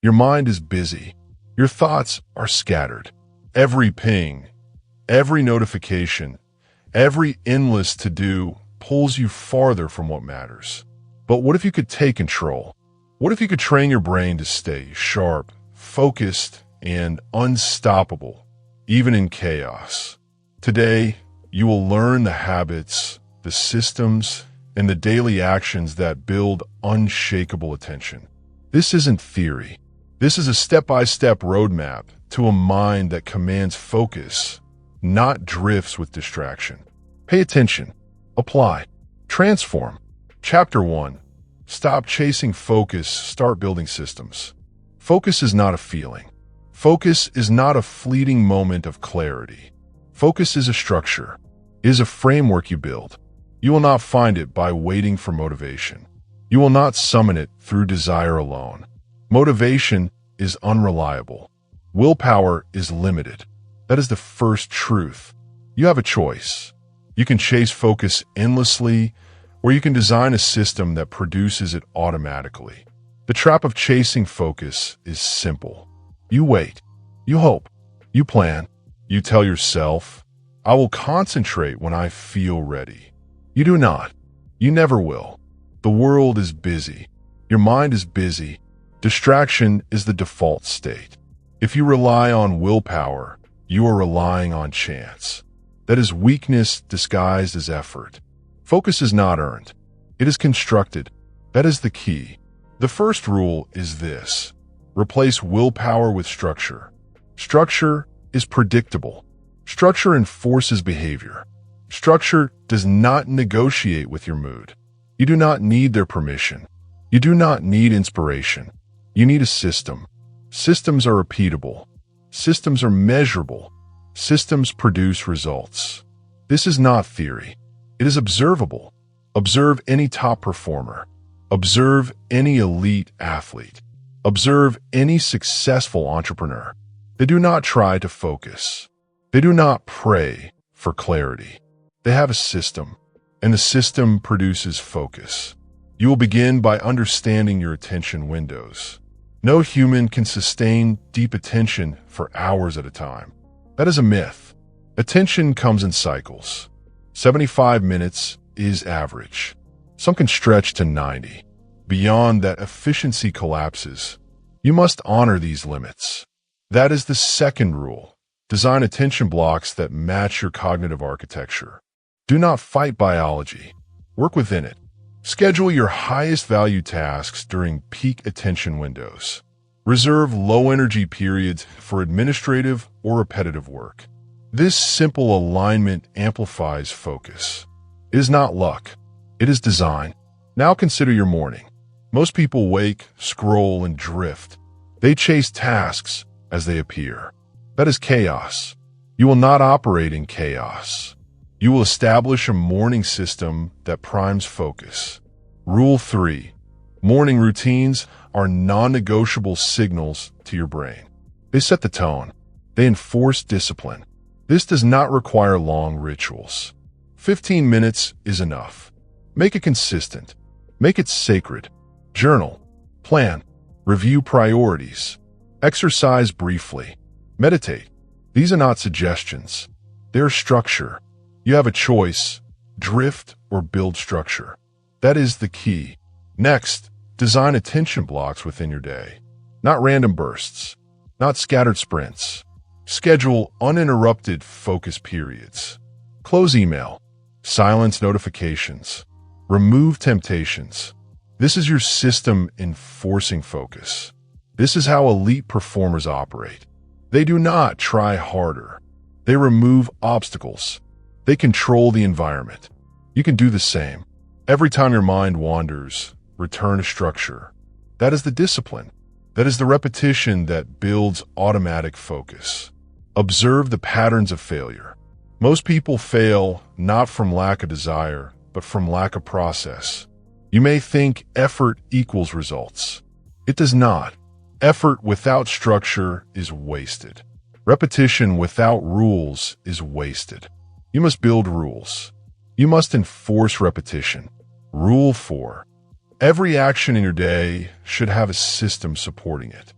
Your mind is busy. Your thoughts are scattered. Every ping, every notification, every endless to-do pulls you farther from what matters. But what if you could take control? What if you could train your brain to stay sharp, focused, and unstoppable, even in chaos? Today, you will learn the habits, the systems, and the daily actions that build unshakable attention. This isn't theory. This is a step-by-step roadmap to a mind that commands focus, not drifts with distraction. Pay attention. Apply. Transform. Chapter 1. Stop chasing focus, start building systems. Focus is not a feeling. Focus is not a fleeting moment of clarity. Focus is a structure, is a framework you build. You will not find it by waiting for motivation. You will not summon it through desire alone. Motivation is unreliable. Willpower is limited. That is the first truth. You have a choice. You can chase focus endlessly, or you can design a system that produces it automatically. The trap of chasing focus is simple. You wait. You hope. You plan. You tell yourself, I will concentrate when I feel ready. You do not. You never will. The world is busy. Your mind is busy. Distraction is the default state. If you rely on willpower, you are relying on chance. That is weakness disguised as effort. Focus is not earned. It is constructed. That is the key. The first rule is this. Replace willpower with structure. Structure is predictable. Structure enforces behavior. Structure does not negotiate with your mood. You do not need their permission. You do not need inspiration. You need a system. Systems are repeatable. Systems are measurable. Systems produce results. This is not theory. It is observable. Observe any top performer. Observe any elite athlete. Observe any successful entrepreneur. They do not try to focus. They do not pray for clarity. They have a system, and the system produces focus. You will begin by understanding your attention windows. No human can sustain deep attention for hours at a time. That is a myth. Attention comes in cycles. 75 minutes is average. Some can stretch to 90. Beyond that, efficiency collapses. You must honor these limits. That is the second rule. Design attention blocks that match your cognitive architecture. Do not fight biology. Work within it. Schedule your highest value tasks during peak attention windows. Reserve low-energy periods for administrative or repetitive work. This simple alignment amplifies focus. It is not luck. It is design. Now consider your morning. Most people wake, scroll, and drift. They chase tasks as they appear. That is chaos. You will not operate in chaos. You will establish a morning system that primes focus. Rule 3. Morning routines are non-negotiable signals to your brain. They set the tone. They enforce discipline. This does not require long rituals. 15 minutes is enough. Make it consistent. Make it sacred. Journal. Plan. Review priorities. Exercise briefly. Meditate. These are not suggestions. They are structure. You have a choice, drift or build structure. That is the key. Next, design attention blocks within your day. Not random bursts, not scattered sprints. Schedule uninterrupted focus periods. Close email. Silence notifications. Remove temptations. This is your system enforcing focus. This is how elite performers operate. They do not try harder. They remove obstacles. They control the environment. You can do the same. Every time your mind wanders, return to structure. That is the discipline. That is the repetition that builds automatic focus. Observe the patterns of failure. Most people fail not from lack of desire, but from lack of process. You may think effort equals results. It does not. Effort without structure is wasted. Repetition without rules is wasted. You must build rules. You must enforce repetition. Rule 4. Every action in your day should have a system supporting it.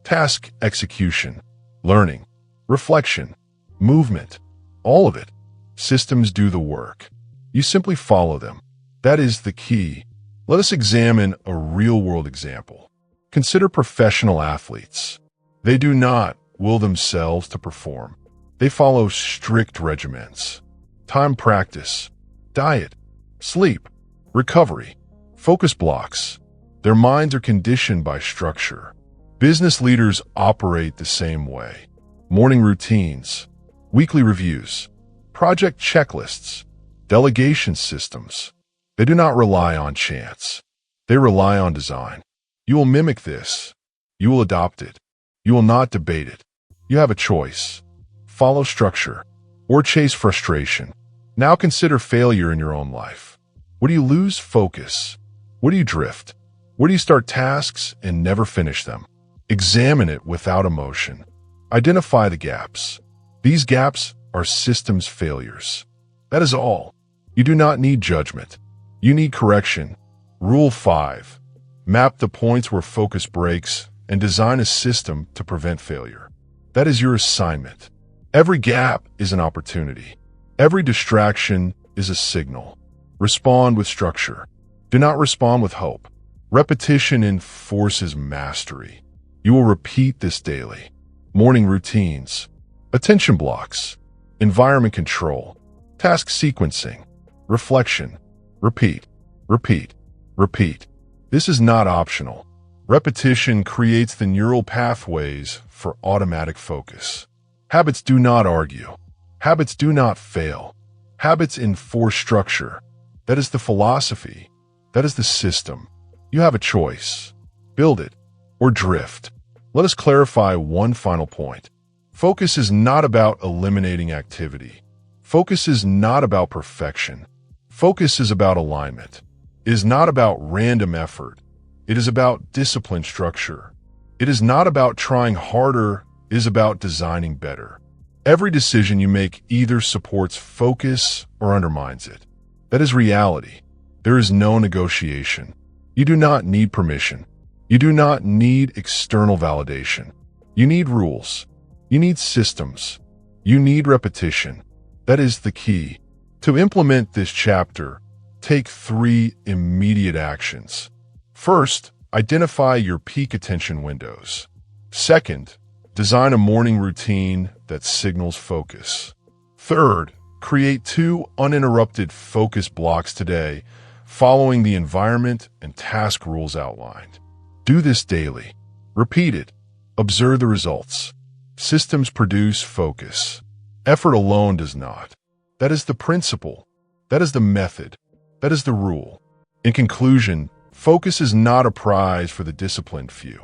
task execution, learning, reflection, movement, all of it. Systems do the work. You simply follow them. That is the key. Let us examine a real-world example. Consider professional athletes. They do not will themselves to perform. They follow strict regimens. Time practice, diet, sleep, recovery, focus blocks. Their minds are conditioned by structure. Business leaders operate the same way. Morning routines, weekly reviews, project checklists, delegation systems. They do not rely on chance. They rely on design. You will mimic this. You will adopt it. You will not debate it. You have a choice. Follow structure or chase frustration. Now consider failure in your own life. Where do you lose focus? Where do you drift? Where do you start tasks and never finish them? Examine it without emotion. Identify the gaps. These gaps are systems failures. That is all. You do not need judgment. You need correction. Rule 5. Map the points where focus breaks and design a system to prevent failure. That is your assignment. Every gap is an opportunity. Every distraction is a signal. Respond with structure. Do not respond with hope. Repetition enforces mastery. You will repeat this daily. Morning routines, attention blocks, environment control, task sequencing, reflection, repeat, repeat, repeat. This is not optional. Repetition creates the neural pathways for automatic focus. Habits do not argue. Habits do not fail. Habits enforce structure. That is the philosophy. That is the system. You have a choice. Build it or drift. Let us clarify one final point. Focus is not about eliminating activity. Focus is not about perfection. Focus is about alignment. It is not about random effort. It is about disciplined structure. It is not about trying harder. It is about designing better. Every decision you make either supports focus or undermines it. That is reality. There is no negotiation. You do not need permission. You do not need external validation. You need rules. You need systems. You need repetition. That is the key. To implement this chapter, take 3 immediate actions. First, identify your peak attention windows. Second, design a morning routine that signals focus. Third, create 2 uninterrupted focus blocks today, following the environment and task rules outlined. Do this daily. Repeat it. Observe the results. Systems produce focus. Effort alone does not. That is the principle. That is the method. That is the rule. In conclusion, focus is not a prize for the disciplined few.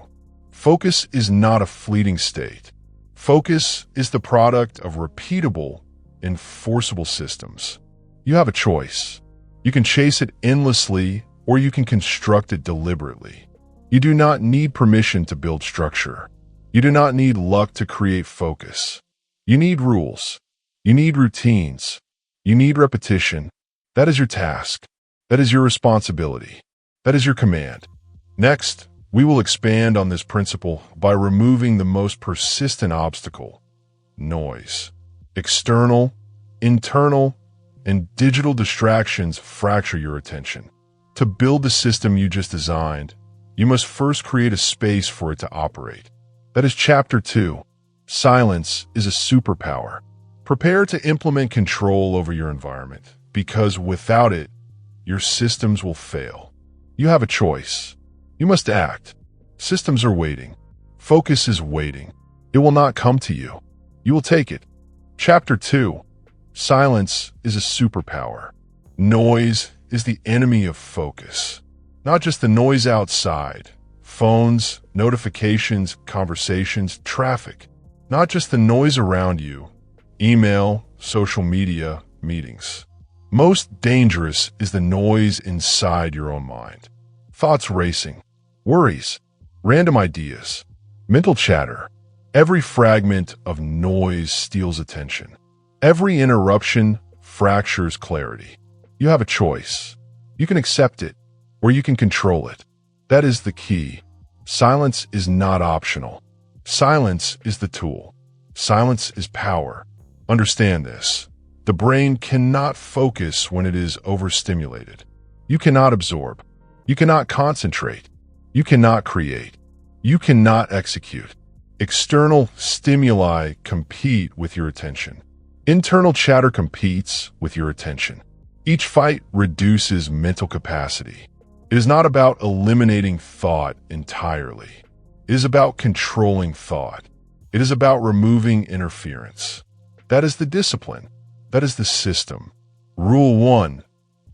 Focus is not a fleeting state. Focus is the product of repeatable, enforceable systems. You have a choice. You can chase it endlessly, or you can construct it deliberately. You do not need permission to build structure. You do not need luck to create focus. You need rules. You need routines. You need repetition. That is your task. That is your responsibility. That is your command. Next, we will expand on this principle by removing the most persistent obstacle: noise. External, internal, and digital distractions fracture your attention. To build the system you just designed, you must first create a space for it to operate. That is Chapter 2. Silence is a superpower. Prepare to implement control over your environment, because without it, your systems will fail. You have a choice. You must act. Systems are waiting. Focus is waiting. It will not come to you. You will take it. Chapter 2. Silence is a superpower. Noise is the enemy of focus. Not just the noise outside, phones, notifications, conversations, traffic. Not just the noise around you, email, social media, meetings. Most dangerous is the noise inside your own mind. Thoughts racing, worries, random ideas, mental chatter. Every fragment of noise steals attention. Every interruption fractures clarity. You have a choice. You can accept it, or you can control it. That is the key. Silence is not optional. Silence is the tool. Silence is power. Understand this. The brain cannot focus when it is overstimulated. You cannot absorb. You cannot concentrate. You cannot create. You cannot execute. External stimuli compete with your attention. Internal chatter competes with your attention. Each fight reduces mental capacity. It is not about eliminating thought entirely. It is about controlling thought. It is about removing interference. That is the discipline. That is the system. Rule 1.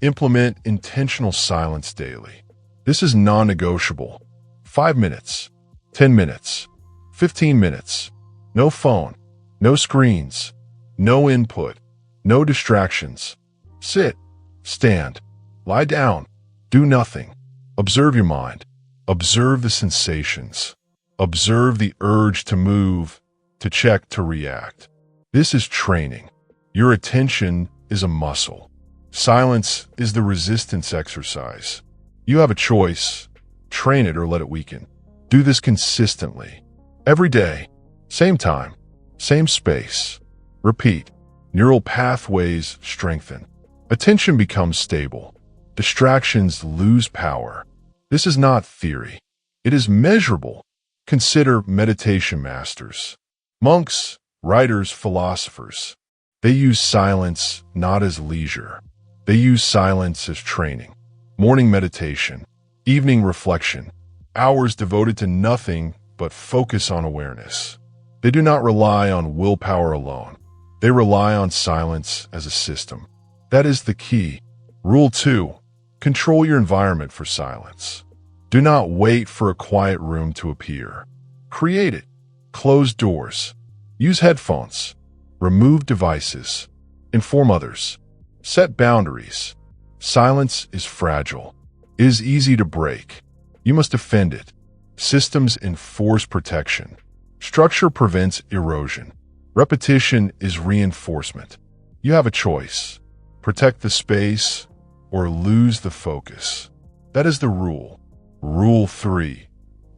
Implement intentional silence daily. This is non-negotiable. 5 minutes, 10 minutes, 15 minutes. No phone, no screens, no input, no distractions. Sit, stand, lie down, do nothing. Observe your mind. Observe the sensations. Observe the urge to move, to check, to react. This is training. Your attention is a muscle. Silence is the resistance exercise. You have a choice. Train it or let it weaken. Do this consistently. Every day. Same time. Same space. Repeat. Neural pathways strengthen. Attention becomes stable. Distractions lose power. This is not theory. It is measurable. Consider meditation masters. Monks, writers, philosophers. They use silence not as leisure. They use silence as training. Morning meditation, evening reflection, hours devoted to nothing but focus on awareness. They do not rely on willpower alone. They rely on silence as a system. That is the key. Rule 2. Control your environment for silence. Do not wait for a quiet room to appear. Create it. Close doors. Use headphones. Remove devices. Inform others. Set boundaries. Silence is fragile. It is easy to break. You must defend it. Systems enforce protection. Structure prevents erosion. Repetition is reinforcement. You have a choice. Protect the space or lose the focus. That is the rule. Rule 3.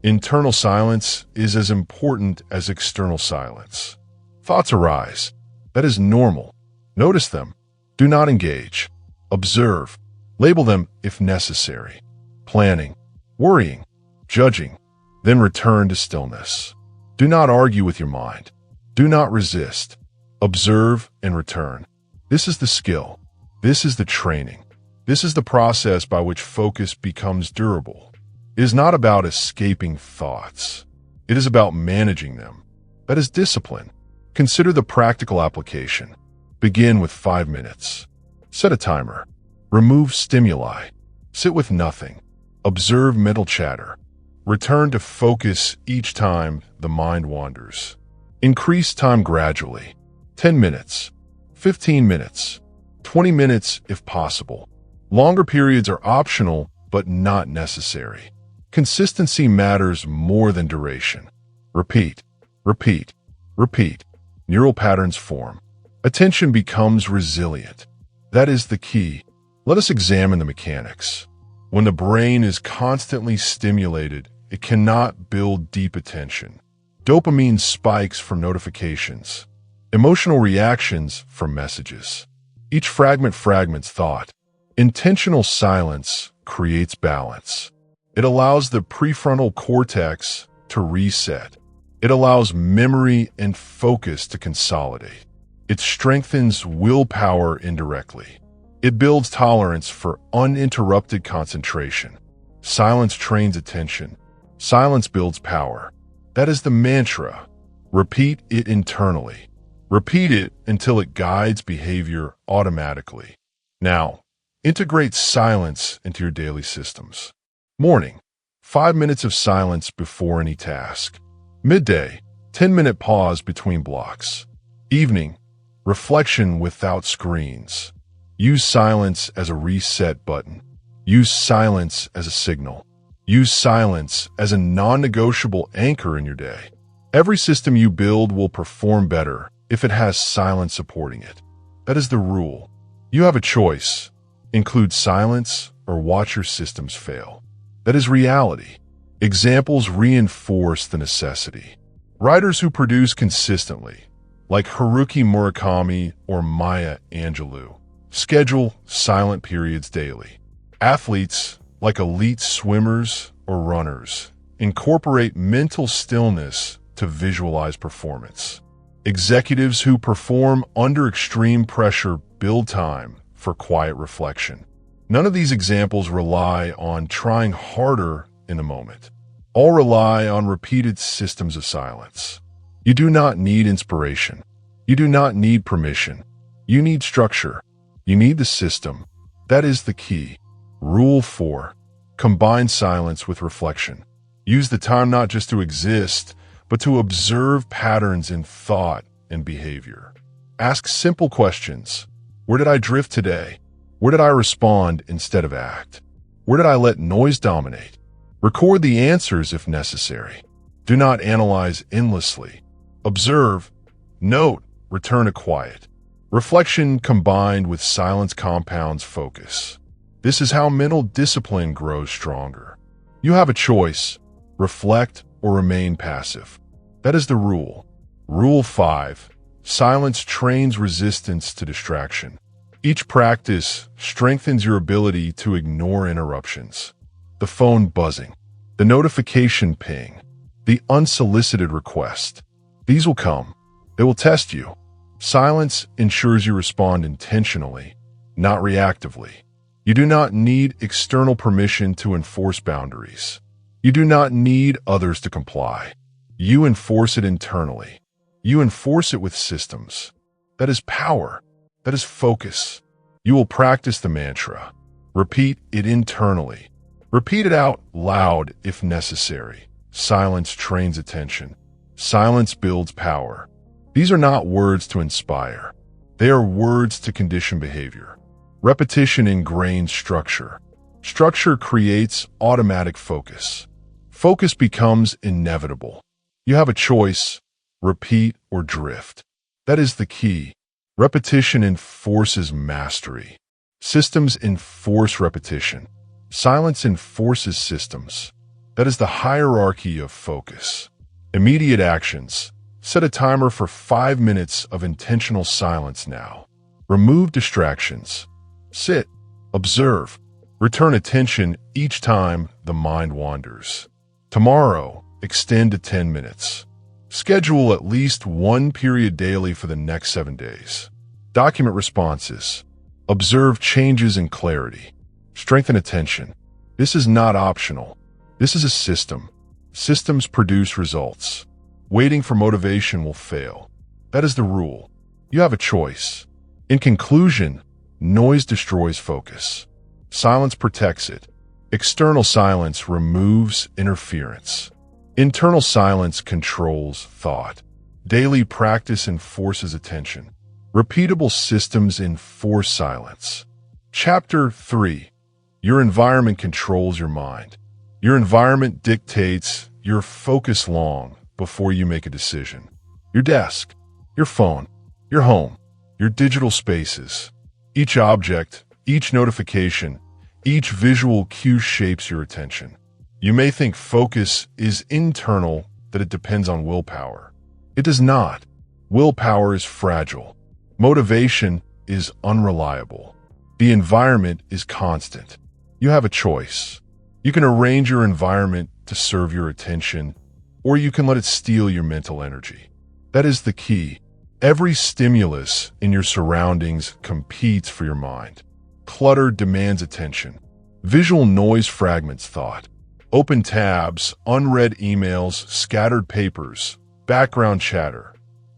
Internal silence is as important as external silence. Thoughts arise. That is normal. Notice them. Do not engage. Observe. Label them if necessary. Planning, worrying, judging. Then return to stillness. Do not argue with your mind. Do not resist. Observe and return. This is the skill. This is the training. This is the process by which focus becomes durable. It is not about escaping thoughts. It is about managing them. That is discipline. Consider the practical application. Begin with 5 minutes. Set a timer. Remove stimuli. Sit with nothing. Observe mental chatter. Return to focus each time the mind wanders. Increase time gradually. 10 minutes, 15 minutes, 20 minutes if possible. Longer periods are optional but not necessary. Consistency matters more than duration. Repeat, repeat, repeat. Neural patterns form. Attention becomes resilient. That is the key. Let us examine the mechanics. When the brain is constantly stimulated, it cannot build deep attention. Dopamine spikes from notifications. Emotional reactions from messages. Each fragment fragments thought. Intentional silence creates balance. It allows the prefrontal cortex to reset. It allows memory and focus to consolidate. It strengthens willpower indirectly. It builds tolerance for uninterrupted concentration. Silence trains attention. Silence builds power. That is the mantra. Repeat it internally. Repeat it until it guides behavior automatically. Now, integrate silence into your daily systems. Morning, 5 minutes of silence before any task. Midday, 10-minute pause between blocks. Evening, reflection without screens. Use silence as a reset button. Use silence as a signal. Use silence as a non-negotiable anchor in your day. Every system you build will perform better if it has silence supporting it. That is the rule. You have a choice. Include silence or watch your systems fail. That is reality. Examples reinforce the necessity. Writers who produce consistently, like Haruki Murakami or Maya Angelou, schedule silent periods daily. Athletes, like elite swimmers or runners, incorporate mental stillness to visualize performance. Executives who perform under extreme pressure build time for quiet reflection. None of these examples rely on trying harder in the moment. All rely on repeated systems of silence. You do not need inspiration. You do not need permission. You need structure. You need the system. That is the key. Rule 4. Combine silence with reflection. Use the time not just to exist, but to observe patterns in thought and behavior. Ask simple questions. Where did I drift today? Where did I respond instead of act? Where did I let noise dominate? Record the answers if necessary. Do not analyze endlessly. Observe, note, return to quiet. Reflection combined with silence compounds focus. This is how mental discipline grows stronger. You have a choice: reflect or remain passive. That is the rule. Rule 5. Silence trains resistance to distraction. Each practice strengthens your ability to ignore interruptions. The phone buzzing, the notification ping, the unsolicited request. These will come. They will test you. Silence ensures you respond intentionally, not reactively. You do not need external permission to enforce boundaries. You do not need others to comply. You enforce it internally. You enforce it with systems. That is power. That is focus. You will practice the mantra. Repeat it internally. Repeat it out loud if necessary. Silence trains attention. Silence builds power. These are not words to inspire. They are words to condition behavior. Repetition ingrains structure. Structure creates automatic focus. Focus becomes inevitable. You have a choice: repeat or drift. That is the key. Repetition enforces mastery. Systems enforce repetition. Silence enforces systems. That is the hierarchy of focus. Immediate actions. Set a timer for 5 minutes of intentional silence now. Remove distractions. Sit. Observe. Return attention each time the mind wanders. Tomorrow, extend to 10 minutes. Schedule at least one period daily for the next 7 days. Document responses. Observe changes in clarity. Strengthen attention. This is not optional. This is a system. Systems produce results. Waiting for motivation will fail. That is the rule. You have a choice. In conclusion, noise destroys focus. Silence protects it. External silence removes interference. Internal silence controls thought. Daily practice enforces attention. Repeatable systems enforce silence. Chapter 3. Your environment controls your mind. Your environment dictates your focus long before you make a decision. Your desk, your phone, your home, your digital spaces. Each object, each notification, each visual cue shapes your attention. You may think focus is internal, that it depends on willpower. It does not. Willpower is fragile. Motivation is unreliable. The environment is constant. You have a choice. You can arrange your environment to serve your attention, or you can let it steal your mental energy. That is the key. Every stimulus in your surroundings competes for your mind. Clutter demands attention. Visual noise fragments thought. Open tabs, unread emails, scattered papers, background chatter.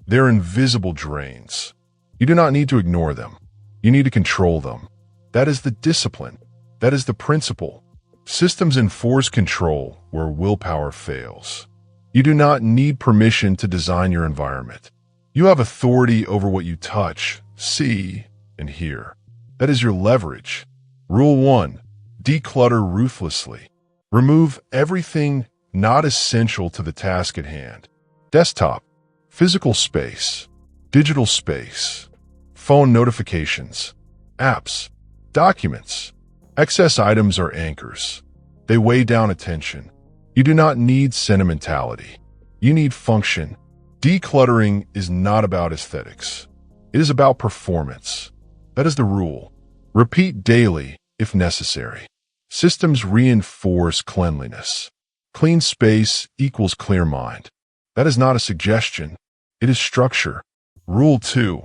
They're invisible drains. You do not need to ignore them. You need to control them. That is the discipline. That is the principle. Systems enforce control where willpower fails. You do not need permission to design your environment. You have authority over what you touch, see, and hear. That is your leverage. Rule 1. Declutter ruthlessly. Remove everything not essential to the task at hand. Desktop, physical space, digital space, phone notifications, apps, documents. Excess items are anchors. They weigh down attention. You do not need sentimentality. You need function. Decluttering is not about aesthetics. It is about performance. That is the rule. Repeat daily if necessary. Systems reinforce cleanliness. Clean space equals clear mind. That is not a suggestion. It is structure. Rule 2.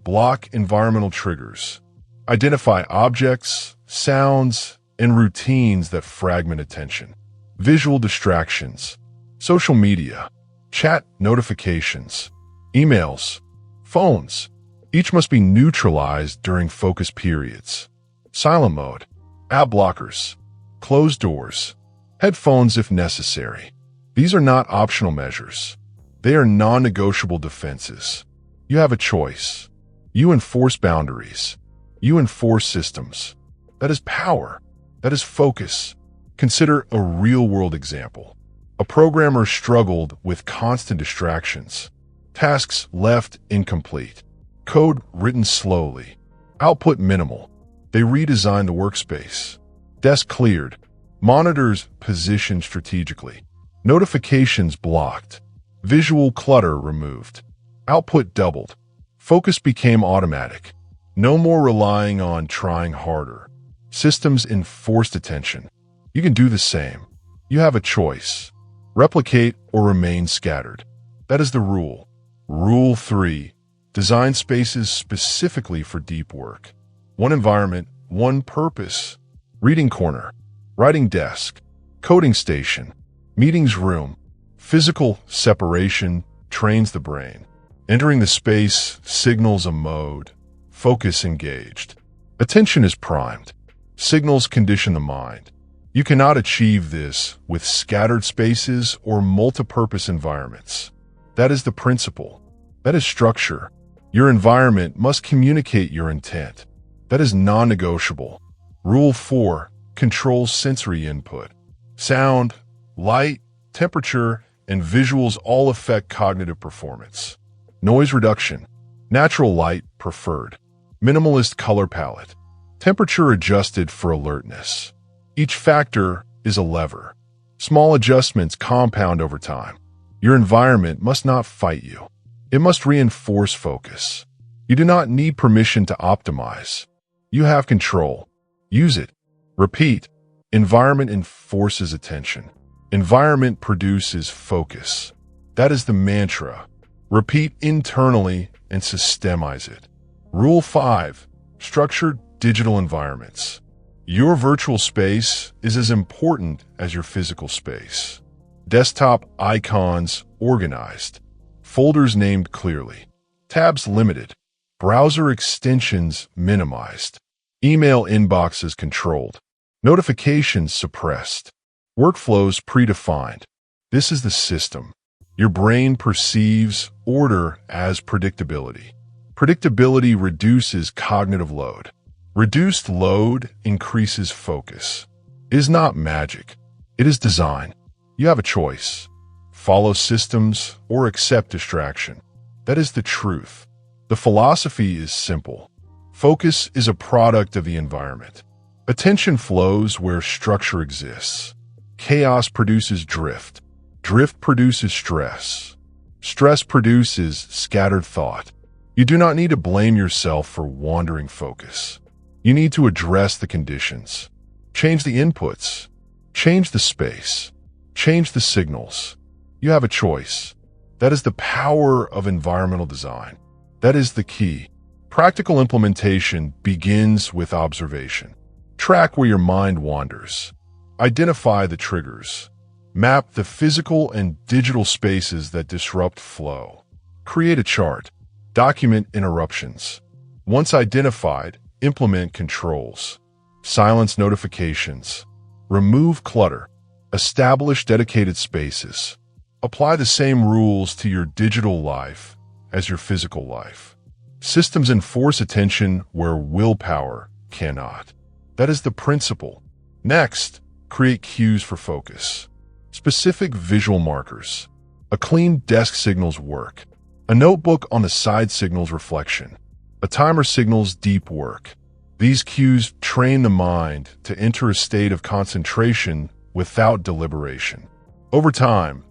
Block environmental triggers. Identify objects, sounds, and routines that fragment attention. Visual distractions. Social media. Chat notifications. Emails. Phones. Each must be neutralized during focus periods. Silent mode. App blockers. Closed doors. Headphones if necessary. These are not optional measures. They are non-negotiable defenses. You have a choice. You enforce boundaries. You enforce systems. That is power. That is focus. Consider a real-world example. A programmer struggled with constant distractions. Tasks left incomplete. Code written slowly. Output minimal. They redesigned the workspace. Desk cleared. Monitors positioned strategically. Notifications blocked. Visual clutter removed. Output doubled. Focus became automatic. No more relying on trying harder. Systems enforced attention. You can do the same. You have a choice. Replicate or remain scattered. That is the rule. Rule 3. Design spaces specifically for deep work. One environment, one purpose. Reading corner. Writing desk. Coding station. Meetings room. Physical separation trains the brain. Entering the space signals a mode. Focus engaged. Attention is primed. Signals condition the mind. You cannot achieve this with scattered spaces or multipurpose environments. That is the principle. That is structure. Your environment must communicate your intent. That is non-negotiable. Rule 4. Control sensory input. Sound, light, temperature, and visuals all affect cognitive performance. Noise reduction. Natural light preferred. Minimalist color palette. Temperature adjusted for alertness. Each factor is a lever. Small adjustments compound over time. Your environment must not fight you. It must reinforce focus. You do not need permission to optimize. You have control. Use it. Repeat. Environment enforces attention. Environment produces focus. That is the mantra. Repeat internally and systemize it. Rule 5. Structured digital environments. Your virtual space is as important as your physical space. Desktop icons organized. Folders named clearly. Tabs limited. Browser extensions minimized. Email inboxes controlled. Notifications suppressed. Workflows predefined. This is the system. Your brain perceives order as predictability. Predictability reduces cognitive load. Reduced load increases focus. It is not magic. It is design. You have a choice. Follow systems or accept distraction. That is the truth. The philosophy is simple. Focus is a product of the environment. Attention flows where structure exists. Chaos produces drift. Drift produces stress. Stress produces scattered thought. You do not need to blame yourself for wandering focus. You need to address the conditions. Change the inputs. Change the space. Change the signals. You have a choice. That is the power of environmental design. That is the key. Practical implementation begins with observation. Track where your mind wanders. Identify the triggers. Map the physical and digital spaces that disrupt flow. Create a chart. Document interruptions. Once identified, implement controls. Silence notifications. Remove clutter. Establish dedicated spaces. Apply the same rules to your digital life as your physical life. Systems enforce attention where willpower cannot. That is the principle. Next, create cues for focus. Specific visual markers. A clean desk signals work. A notebook on the side signals reflection. A timer signals deep work. These cues train the mind to enter a state of concentration without deliberation. Over time,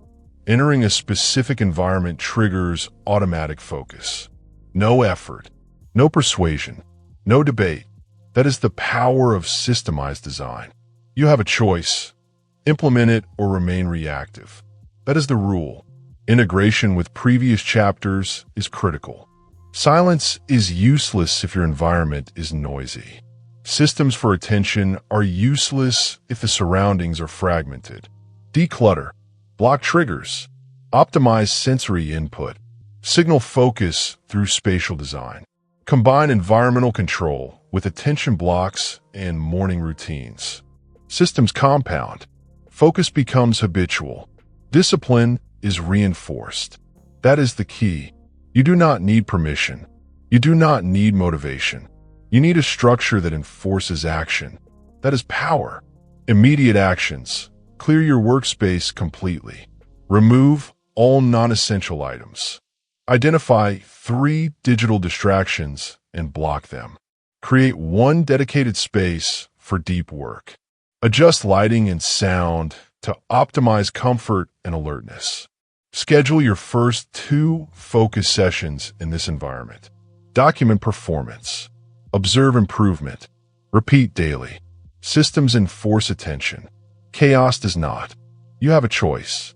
Entering a specific environment triggers automatic focus. No effort, no persuasion, no debate. That is the power of systemized design. You have a choice. Implement it or remain reactive. That is the rule. Integration with previous chapters is critical. Silence is useless if your environment is noisy. Systems for attention are useless if the surroundings are fragmented. Declutter. Block triggers. Optimize sensory input. Signal focus through spatial design. Combine environmental control with attention blocks and morning routines. Systems compound. Focus becomes habitual. Discipline is reinforced. That is the key. You do not need permission. You do not need motivation. You need a structure that enforces action. That is power. Immediate actions. Clear your workspace completely. Remove all non-essential items. Identify 3 digital distractions and block them. Create 1 dedicated space for deep work. Adjust lighting and sound to optimize comfort and alertness. Schedule your first 2 focus sessions in this environment. Document performance. Observe improvement. Repeat daily. Systems enforce attention. Chaos does not. You have a choice.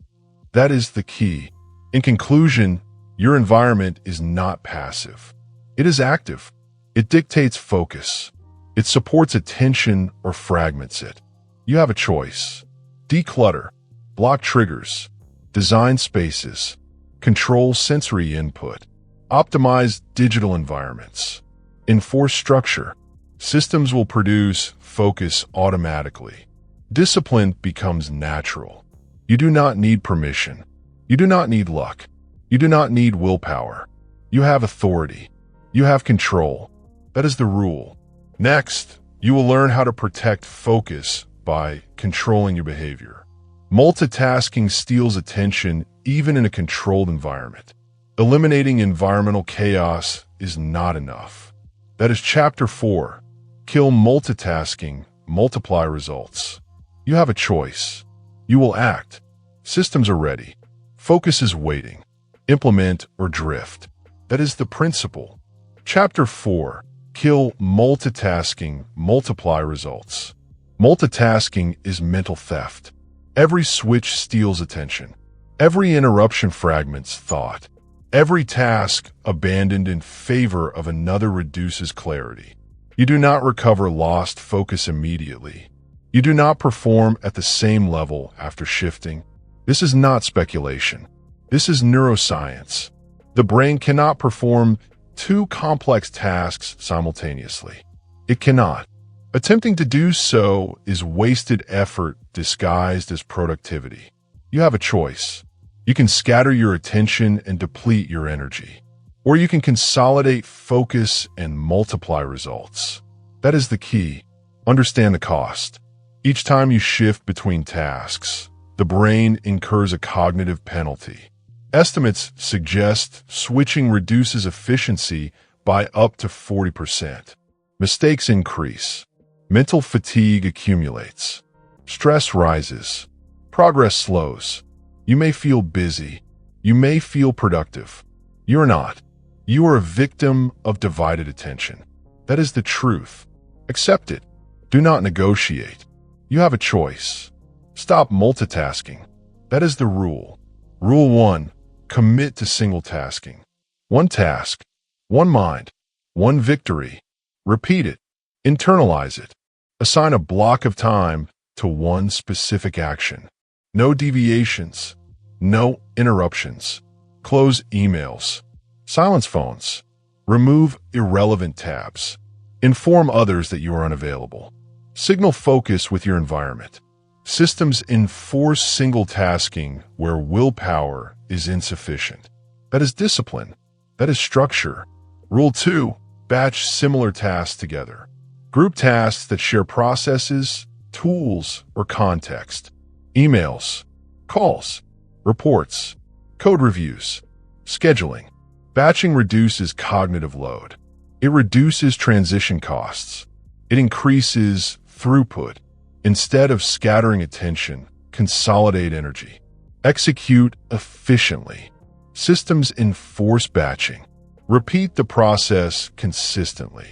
That is the key. In conclusion, your environment is not passive. It is active. It dictates focus. It supports attention or fragments it. You have a choice. Declutter. Block triggers. Design spaces. Control sensory input. Optimize digital environments. Enforce structure. Systems will produce focus automatically. Discipline becomes natural. You do not need permission. You do not need luck. You do not need willpower. You have authority. You have control. That is the rule. Next, you will learn how to protect focus by controlling your behavior. Multitasking steals attention even in a controlled environment. Eliminating environmental chaos is not enough. That is Chapter 4. Kill multitasking, multiply results. You have a choice. You will act. Systems are ready. Focus is waiting. Implement or drift. That is the principle. Chapter 4. Kill multitasking, multiply results. Multitasking is mental theft. Every switch steals attention. Every interruption fragments thought. Every task abandoned in favor of another reduces clarity. You do not recover lost focus immediately. You do not perform at the same level after shifting. This is not speculation. This is neuroscience. The brain cannot perform 2 complex tasks simultaneously. It cannot. Attempting to do so is wasted effort disguised as productivity. You have a choice. You can scatter your attention and deplete your energy, or you can consolidate focus and multiply results. That is the key. Understand the cost. Each time you shift between tasks, the brain incurs a cognitive penalty. Estimates suggest switching reduces efficiency by up to 40%. Mistakes increase. Mental fatigue accumulates. Stress rises. Progress slows. You may feel busy. You may feel productive. You're not. You are a victim of divided attention. That is the truth. Accept it. Do not negotiate. You have a choice. Stop multitasking. That is the rule. Rule 1. Commit to single tasking. 1 task. 1 mind. 1 victory. Repeat it. Internalize it. Assign a block of time to 1 specific action. No deviations. No interruptions. Close emails. Silence phones. Remove irrelevant tabs. Inform others that you are unavailable. Signal focus with your environment. Systems enforce single tasking where willpower is insufficient. That is discipline. That is structure. Rule 2. Batch similar tasks together. Group tasks that share processes, tools, or context. Emails, calls, reports, code reviews, scheduling. Batching reduces cognitive load. It reduces transition costs. It increases throughput. Instead of scattering attention, consolidate energy. Execute efficiently. Systems enforce batching. Repeat the process consistently.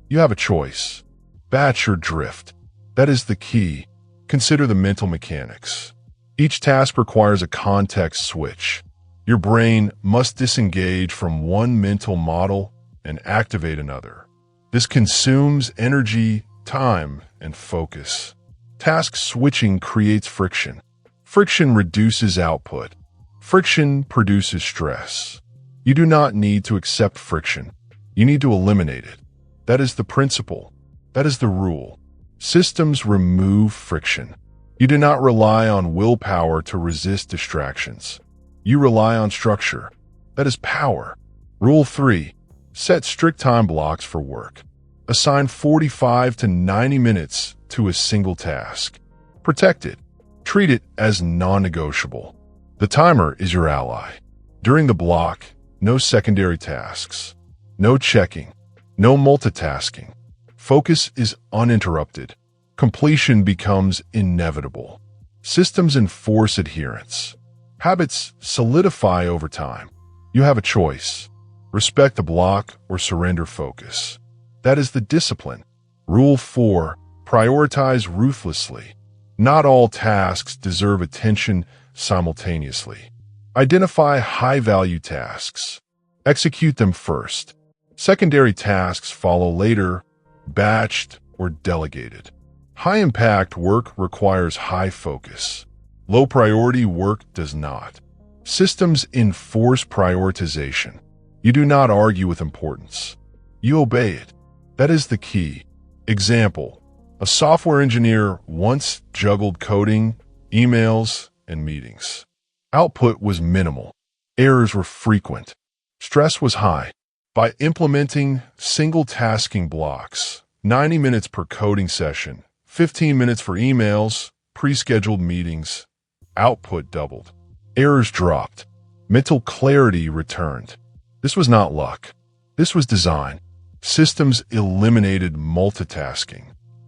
You have a choice. Batch or drift. That is the key. Consider the mental mechanics. Each task requires a context switch. Your brain must disengage from one mental model and activate another. This consumes energy, time, and focus. Task switching creates friction. Friction reduces output. Friction produces stress. You do not need to accept friction. You need to eliminate it. That is the principle. That is the rule. Systems remove friction. You do not rely on willpower to resist distractions. You rely on structure. That is power. Rule 3. Set strict time blocks for work. Assign 45 to 90 minutes to a single task. Protect it. Treat it as non-negotiable. The timer is your ally. During the block, no secondary tasks. No checking. No multitasking. Focus is uninterrupted. Completion becomes inevitable. Systems enforce adherence. Habits solidify over time. You have a choice. Respect the block or surrender focus. That is the discipline. Rule 4. Prioritize ruthlessly. Not all tasks deserve attention simultaneously. Identify high-value tasks. Execute them first. Secondary tasks follow later, batched or delegated. High-impact work requires high focus. Low-priority work does not. Systems enforce prioritization. You do not argue with importance. You obey it. That is the key. Example: a software engineer once juggled coding, emails, and meetings. Output was minimal. Errors were frequent. Stress was high. By implementing single-tasking blocks, 90 minutes per coding session, 15 minutes for emails, pre-scheduled meetings, output doubled. Errors dropped. Mental clarity returned. This was not luck. This was design. Systems eliminated multitasking.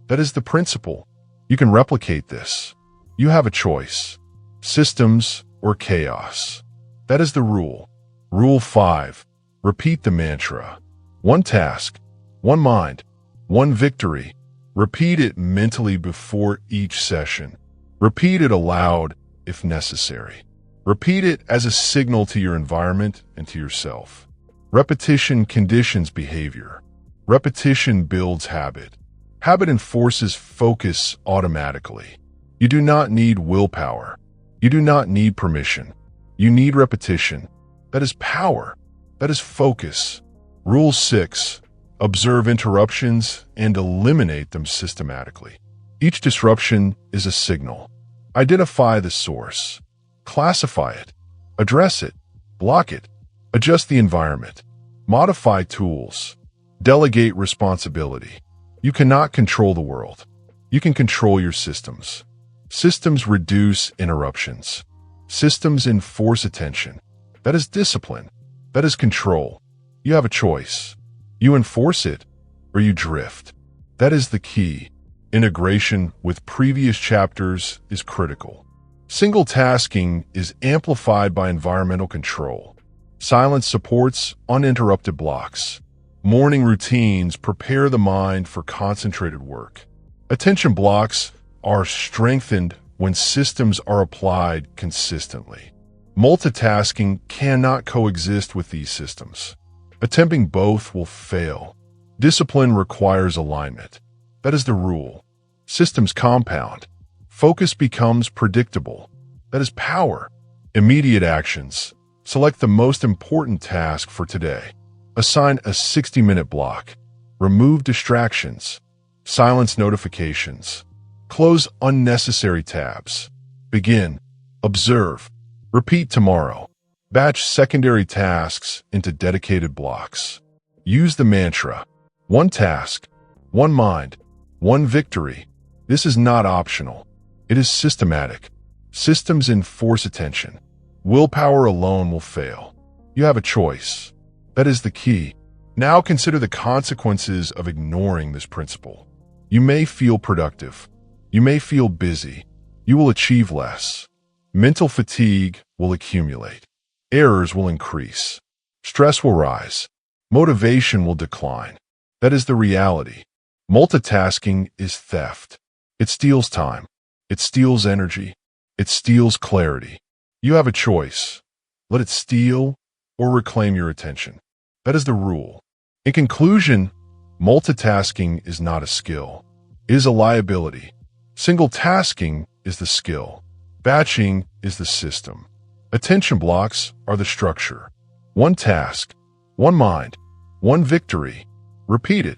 That is the principle. You can replicate this. You have a choice. Systems or chaos. That is the rule. Rule 5. Repeat the mantra. One task, one mind, one victory. Repeat it mentally before each session. Repeat it aloud if necessary. Repeat it as a signal to your environment and to yourself. Repetition conditions behavior. Repetition builds habit. Habit enforces focus automatically. You do not need willpower. You do not need permission. You need repetition. That is power. That is focus. Rule 6. Observe interruptions and eliminate them systematically. Each disruption is a signal. Identify the source. Classify it. Address it. Block it. Adjust the environment. Modify tools. Delegate responsibility. You cannot control the world. You can control your systems. Systems reduce interruptions. Systems enforce attention. That is discipline. That is control. You have a choice. You enforce it, or you drift. That is the key. Integration with previous chapters is critical. Single tasking is amplified by environmental control. Silence supports uninterrupted blocks. Morning routines prepare the mind for concentrated work. Attention blocks are strengthened when systems are applied consistently. Multitasking cannot coexist with these systems. Attempting both will fail. Discipline requires alignment. That is the rule. Systems compound. Focus becomes predictable. That is power. Immediate actions. Select the most important task for today. Assign a 60-minute block. Remove distractions. Silence notifications. Close unnecessary tabs. Begin. Observe. Repeat tomorrow. Batch secondary tasks into dedicated blocks. Use the mantra. One task, one mind, one victory. This is not optional. It is systematic. Systems enforce attention. Willpower alone will fail. You have a choice. That is the key. Now consider the consequences of ignoring this principle. You may feel productive. You may feel busy. You will achieve less. Mental fatigue will accumulate. Errors will increase. Stress will rise. Motivation will decline. That is the reality. Multitasking is theft. It steals time. It steals energy. It steals clarity. You have a choice. Let it steal or reclaim your attention. That is the rule. In conclusion, multitasking is not a skill. It is a liability. Single tasking is the skill. Batching is the system. Attention blocks are the structure. One task, one mind, one victory. Repeat it.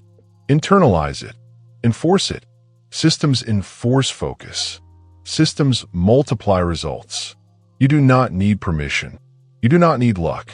Internalize it. Enforce it. Systems enforce focus. Systems multiply results. You do not need permission. You do not need luck.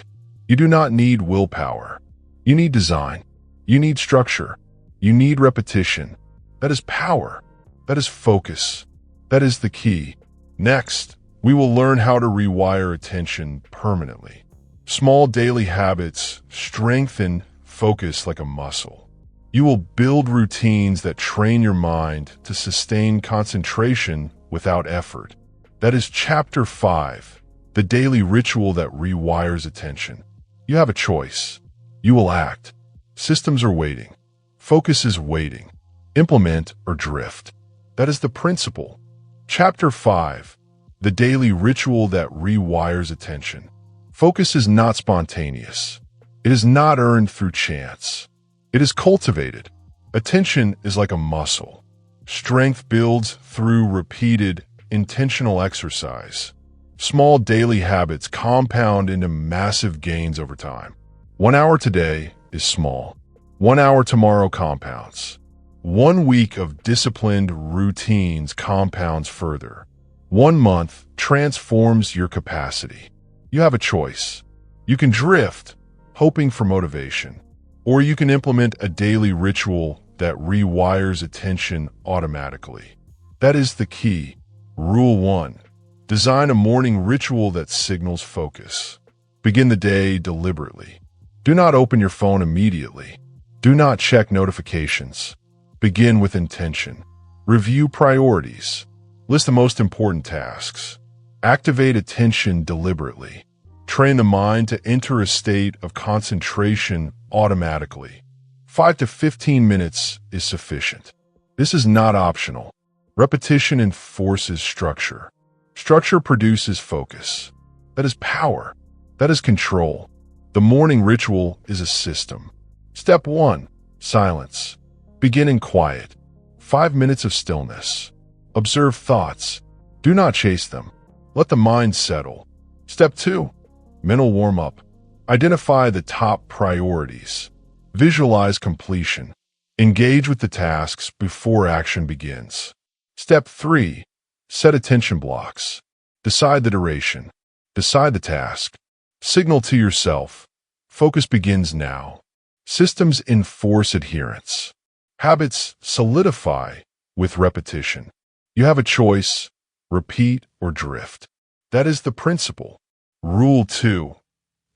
You do not need willpower. You need design. You need structure. You need repetition. That is power. That is focus. That is the key. Next, we will learn how to rewire attention permanently. Small daily habits strengthen focus like a muscle. You will build routines that train your mind to sustain concentration without effort. That is Chapter 5, the daily ritual that rewires attention. You have a choice. You will act. Systems are waiting. Focus is waiting. Implement or drift. That is the principle. Chapter 5, the daily ritual that rewires attention. Focus is not spontaneous. It is not earned through chance. It is cultivated. Attention is like a muscle. Strength builds through repeated, intentional exercise. Small daily habits compound into massive gains over time. 1 hour today is small. 1 hour tomorrow compounds. 1 week of disciplined routines compounds further. 1 month transforms your capacity. You have a choice. You can drift, hoping for motivation, or you can implement a daily ritual that rewires attention automatically. That is the key. Rule 1. Design a morning ritual that signals focus. Begin the day deliberately. Do not open your phone immediately. Do not check notifications. Begin with intention. Review priorities. List the most important tasks. Activate attention deliberately. Train the mind to enter a state of concentration automatically. 5 to 15 minutes is sufficient. This is not optional. Repetition enforces structure. Structure produces focus. That is power. That is control. The morning ritual is a system. Step 1. Silence. Begin in quiet. 5 minutes of stillness. Observe thoughts. Do not chase them. Let the mind settle. Step 2. Mental warm-up. Identify the top priorities. Visualize completion. Engage with the tasks before action begins. Step 3. Set attention blocks. Decide the duration. Decide the task. Signal to yourself. Focus begins now. Systems enforce adherence. Habits solidify with repetition. You have a choice. Repeat or drift. That is the principle. Rule 2.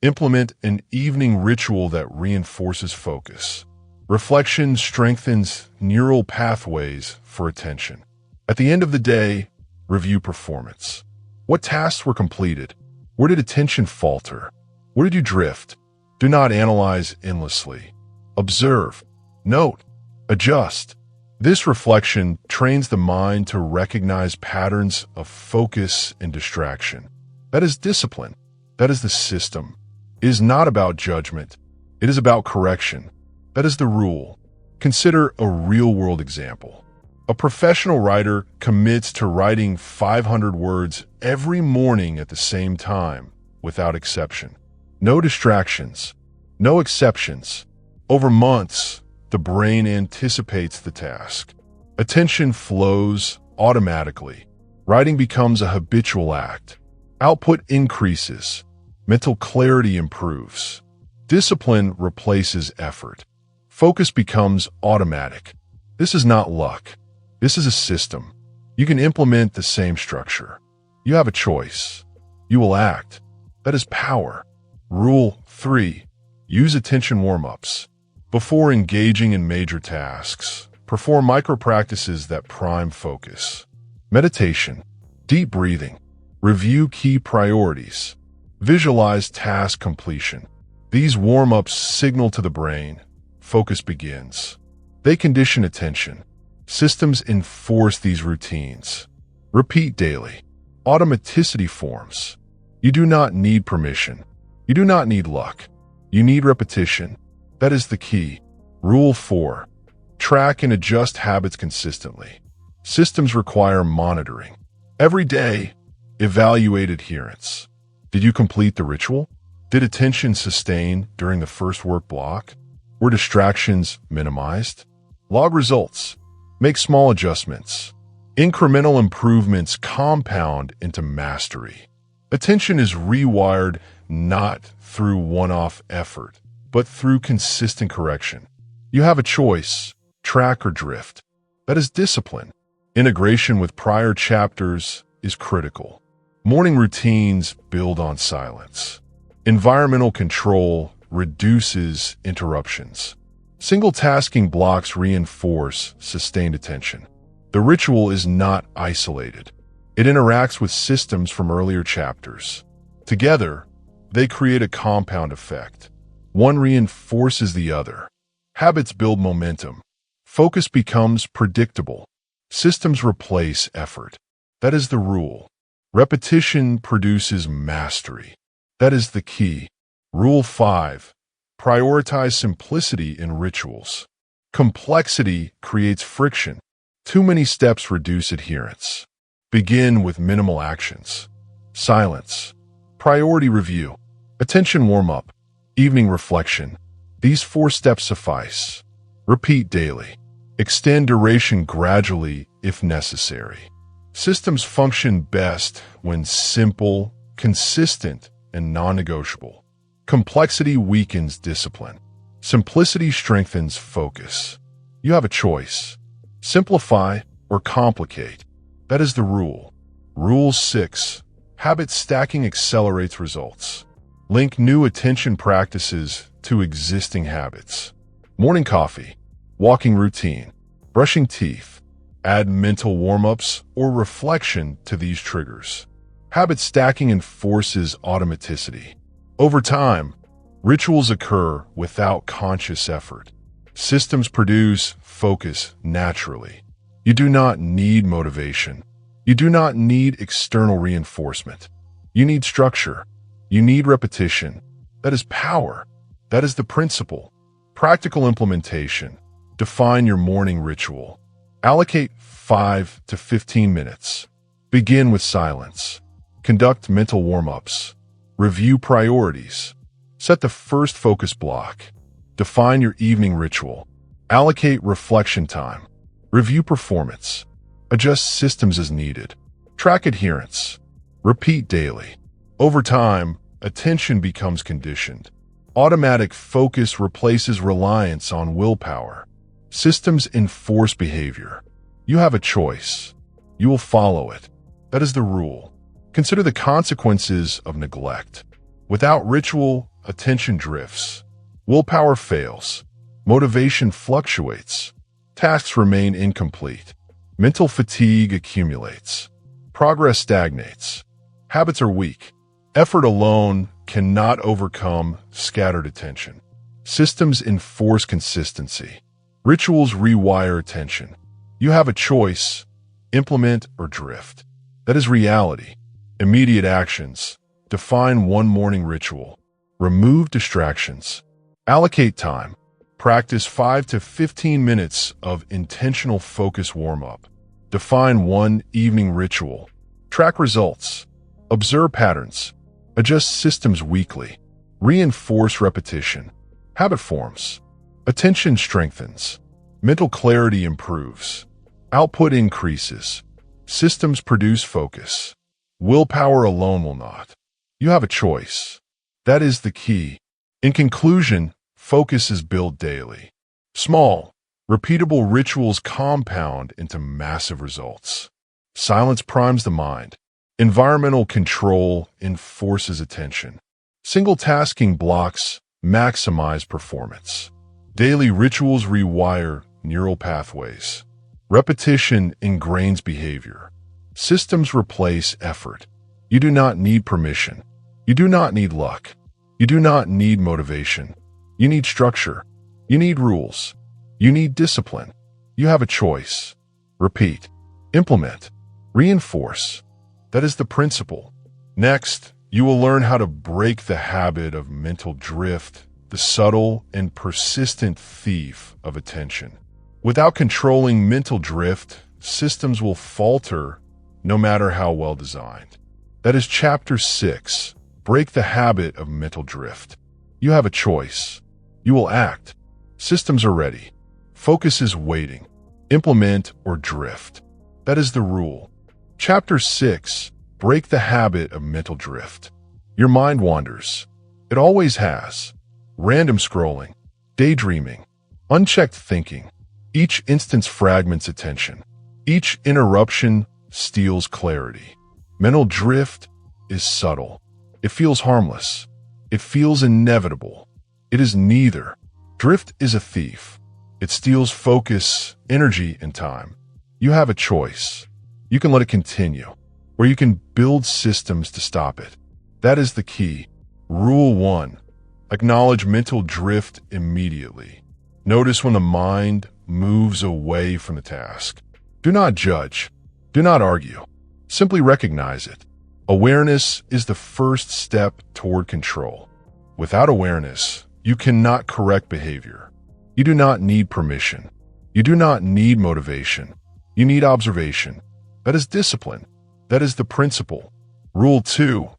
Implement an evening ritual that reinforces focus. Reflection strengthens neural pathways for attention. At the end of the day, review performance. What tasks were completed? Where did attention falter? Where did you drift? Do not analyze endlessly. Observe. Note. Adjust. This reflection trains the mind to recognize patterns of focus and distraction. That is discipline. That is the system. It is not about judgment. It is about correction. That is the rule. Consider a real-world example. A professional writer commits to writing 500 words every morning at the same time, without exception. No distractions. No exceptions. Over months, the brain anticipates the task. Attention flows automatically. Writing becomes a habitual act. Output increases. Mental clarity improves. Discipline replaces effort. Focus becomes automatic. This is not luck. This is a system. You can implement the same structure. You have a choice. You will act. That is power. Rule 3. Use attention warm-ups. Before engaging in major tasks, perform micro-practices that prime focus. Meditation, deep breathing, Review key priorities. Visualize task completion. These warm-ups signal to the brain, focus begins. They condition attention. Systems enforce these routines. Repeat daily. Automaticity forms. You do not need permission. You do not need luck. You need repetition. That is the key. Rule 4. Track and adjust habits consistently. Systems require monitoring. Every day, evaluate adherence. Did you complete the ritual? Did attention sustain during the first work block? Were distractions minimized? Log results. Make small adjustments. Incremental improvements compound into mastery. Attention is rewired not through one-off effort, but through consistent correction. You have a choice, track or drift. That is discipline. Integration with prior chapters is critical. Morning routines build on silence. Environmental control reduces interruptions. Single tasking blocks reinforce sustained attention. The ritual is not isolated. It interacts with systems from earlier chapters. Together, they create a compound effect. One reinforces the other. Habits build momentum. Focus becomes predictable. Systems replace effort. That is the rule. Repetition produces mastery. That is the key. Rule 5. Prioritize simplicity in rituals. Complexity creates friction. Too many steps reduce adherence. Begin with minimal actions. Silence. Priority review. Attention warm-up. Evening reflection. These 4 steps suffice. Repeat daily. Extend duration gradually if necessary. Systems function best when simple, consistent, and non-negotiable. Complexity weakens discipline. Simplicity strengthens focus. You have a choice. Simplify or complicate. That is the rule. Rule 6. Habit stacking accelerates results. Link new attention practices to existing habits. Morning coffee, walking routine, brushing teeth. Add mental warm-ups or reflection to these triggers. Habit stacking enforces automaticity. Over time, rituals occur without conscious effort. Systems produce focus naturally. You do not need motivation. You do not need external reinforcement. You need structure. You need repetition. That is power. That is the principle. Practical implementation. Define your morning ritual. Allocate 5 to 15 minutes. Begin with silence. Conduct mental warm-ups. Review priorities. Set the first focus block. Define your evening ritual. Allocate reflection time. Review performance. Adjust systems as needed. Track adherence. Repeat daily. Over time, attention becomes conditioned. Automatic focus replaces reliance on willpower. Systems enforce behavior. You have a choice. You will follow it. That is the rule. Consider the consequences of neglect. Without ritual, attention drifts. Willpower fails. Motivation fluctuates. Tasks remain incomplete. Mental fatigue accumulates. Progress stagnates. Habits are weak. Effort alone cannot overcome scattered attention. Systems enforce consistency. Rituals rewire attention. You have a choice, implement or drift. That is reality. Immediate actions. Define one morning ritual. Remove distractions. Allocate time. Practice 5 to 15 minutes of intentional focus warm-up. Define one evening ritual. Track results. Observe patterns. Adjust systems weekly. Reinforce repetition. Habit forms. Attention strengthens. Mental clarity improves. Output increases. Systems produce focus. Willpower alone will not. You have a choice. That is the key. In conclusion, focus is built daily. Small, repeatable rituals compound into massive results. Silence primes the mind. Environmental control enforces attention. Single tasking blocks maximize performance. Daily rituals rewire neural pathways. Repetition ingrains behavior. Systems replace effort. You do not need permission. You do not need luck. You do not need motivation. You need structure. You need rules. You need discipline. You have a choice. Repeat. Implement. Reinforce. That is the principle. Next, you will learn how to break the habit of mental drift, the subtle and persistent thief of attention. Without controlling mental drift, systems will falter no matter how well designed. That is Chapter 6, Break the Habit of Mental Drift. You have a choice. You will act. Systems are ready. Focus is waiting. Implement or drift. That is the rule. Chapter 6, Break the Habit of Mental Drift. Your mind wanders. It always has. Random scrolling, daydreaming, unchecked thinking. Each instance fragments attention. Each interruption steals clarity. Mental drift is subtle. It feels harmless. It feels inevitable. It is neither. Drift is a thief. It steals focus, energy, and time. You have a choice. You can let it continue, or you can build systems to stop it. That is the key. Rule 1. Acknowledge mental drift immediately. Notice when the mind moves away from the task. Do not judge. Do not argue. Simply recognize it. Awareness is the first step toward control. Without awareness, you cannot correct behavior. You do not need permission. You do not need motivation. You need observation. That is discipline. That is the principle. Rule 2.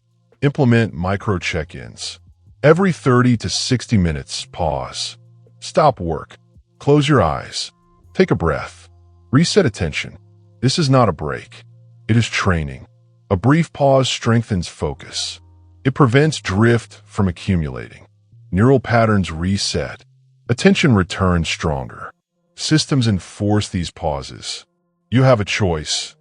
Implement micro check-ins. Every 30 to 60 minutes, pause. Stop work. Close your eyes. Take a breath. Reset attention. This is not a break. It is training. A brief pause strengthens focus. It prevents drift from accumulating. Neural patterns reset. Attention returns stronger. Systems enforce these pauses. You have a choice.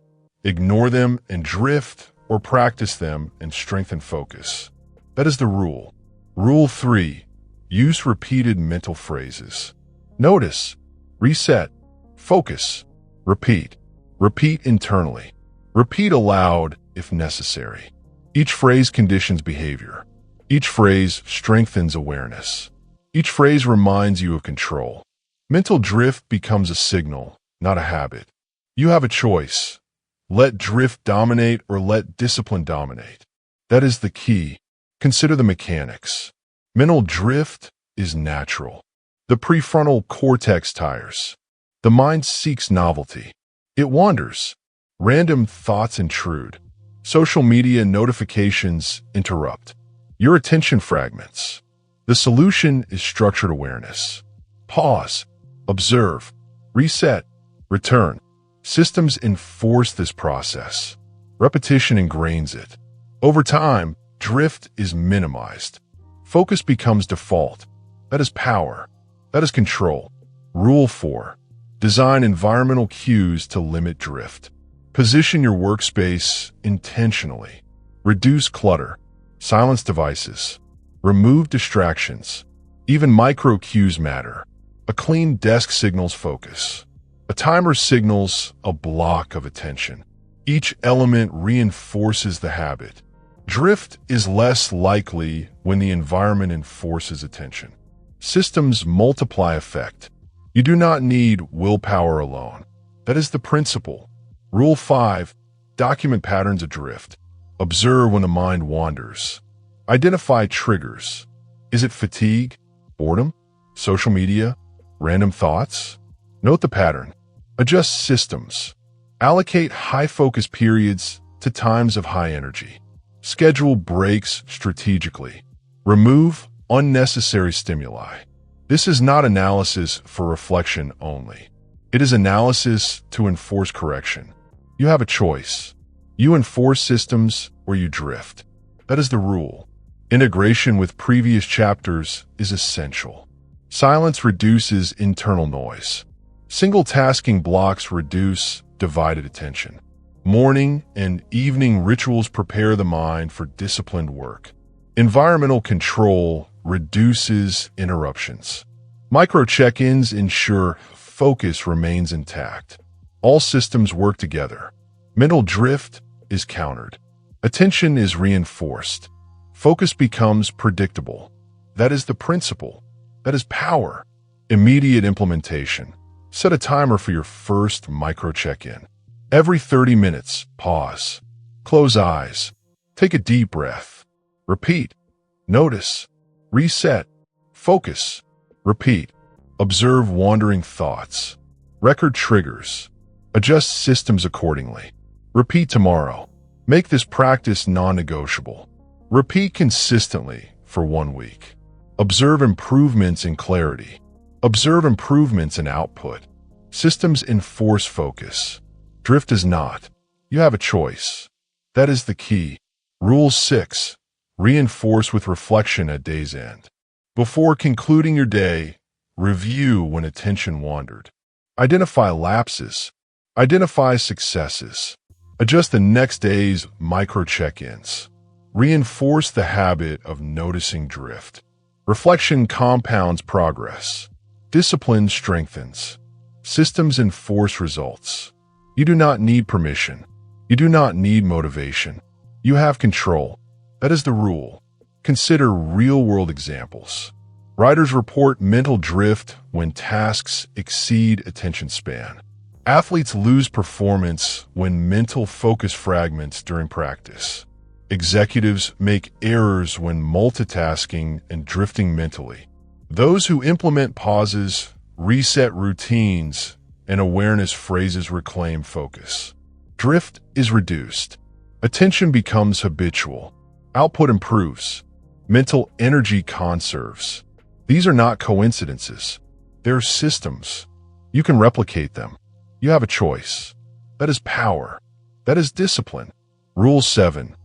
Ignore them and drift, or practice them and strengthen focus. That is the rule. Rule 3. Use repeated mental phrases. Notice, reset, focus, repeat. Repeat internally. Repeat aloud if necessary. Each phrase conditions behavior. Each phrase strengthens awareness. Each phrase reminds you of control. Mental drift becomes a signal, not a habit. You have a choice. Let drift dominate or let discipline dominate. That is the key. Consider the mechanics. Mental drift is natural. The prefrontal cortex tires. The mind seeks novelty. It wanders. Random thoughts intrude. Social media notifications interrupt. Your attention fragments. The solution is structured awareness. Pause. Observe. Reset. Return. Systems enforce this process. Repetition ingrains it. Over time, drift is minimized. Focus becomes default. That is power. That is control. Rule 4. Design environmental cues to limit drift. Position your workspace intentionally. Reduce clutter. Silence devices. Remove distractions. Even micro cues matter. A clean desk signals focus. A timer signals a block of attention. Each element reinforces the habit. Drift is less likely when the environment enforces attention. Systems multiply effect. You do not need willpower alone. That is the principle. Rule 5. Document patterns of drift. Observe when the mind wanders. Identify triggers. Is it fatigue, boredom, social media, random thoughts? Note the pattern. Adjust systems. Allocate high-focus periods to times of high energy. Schedule breaks strategically. Remove unnecessary stimuli. This is not analysis for reflection only. It is analysis to enforce correction. You have a choice. You enforce systems or you drift. That is the rule. Integration with previous chapters is essential. Silence reduces internal noise. Single tasking blocks reduce divided attention. Morning and evening rituals prepare the mind for disciplined work. Environmental control reduces interruptions. Micro check-ins ensure focus remains intact. All systems work together. Mental drift is countered. Attention is reinforced. Focus becomes predictable. That is the principle. That is power. Immediate implementation. Set a timer for your first micro check-in. Every 30 minutes, pause. Close eyes. Take a deep breath. Repeat. Notice. Reset. Focus. Repeat. Observe wandering thoughts. Record triggers. Adjust systems accordingly. Repeat tomorrow. Make this practice non-negotiable. Repeat consistently for 1 week. Observe improvements in clarity. Observe improvements in output. Systems enforce focus. Drift does not. You have a choice. That is the key. Rule 6. Reinforce with reflection at day's end. Before concluding your day, review when attention wandered. Identify lapses. Identify successes. Adjust the next day's micro check-ins. Reinforce the habit of noticing drift. Reflection compounds progress. Discipline strengthens. Systems enforce results. You do not need permission. You do not need motivation. You have control. That is the rule. Consider real-world examples. Writers report mental drift when tasks exceed attention span. Athletes lose performance when mental focus fragments during practice. Executives make errors when multitasking and drifting mentally. Those who implement pauses, reset routines, and awareness phrases reclaim focus. Drift is reduced. Attention becomes habitual. Output improves. Mental energy conserves. These are not coincidences. They're systems. You can replicate them. You have a choice. That is power. That is discipline. Rule 7.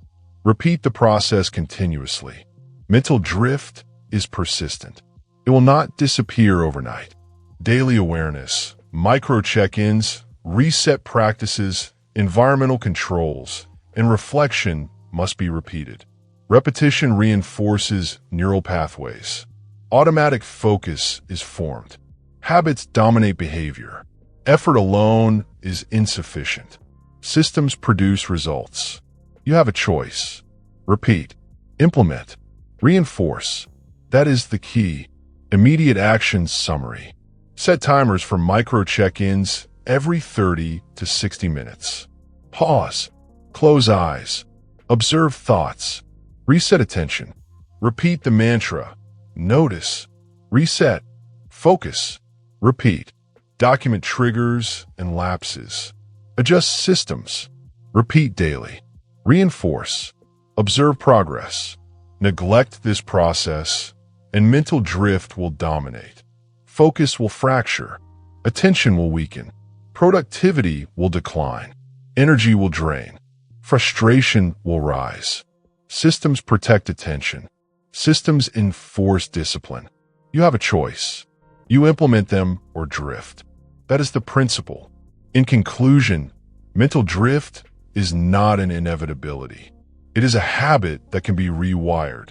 Repeat the process continuously. Mental drift is persistent. It will not disappear overnight. Daily awareness, micro check-ins, reset practices, environmental controls, and reflection must be repeated. Repetition reinforces neural pathways. Automatic focus is formed. Habits dominate behavior. Effort alone is insufficient. Systems produce results. You have a choice. Repeat. Implement. Reinforce. That is the key. Immediate action summary. Set timers for micro check-ins every 30 to 60 minutes. Pause. Close eyes. Observe thoughts. Reset attention. Repeat the mantra. Notice. Reset. Focus. Repeat. Document triggers and lapses. Adjust systems. Repeat daily. Reinforce. Observe progress. Neglect this process, and mental drift will dominate. Focus will fracture. Attention will weaken. Productivity will decline. Energy will drain. Frustration will rise. Systems protect attention. Systems enforce discipline. You have a choice. You implement them or drift. That is the principle. In conclusion, mental drift is not an inevitability. It is a habit that can be rewired.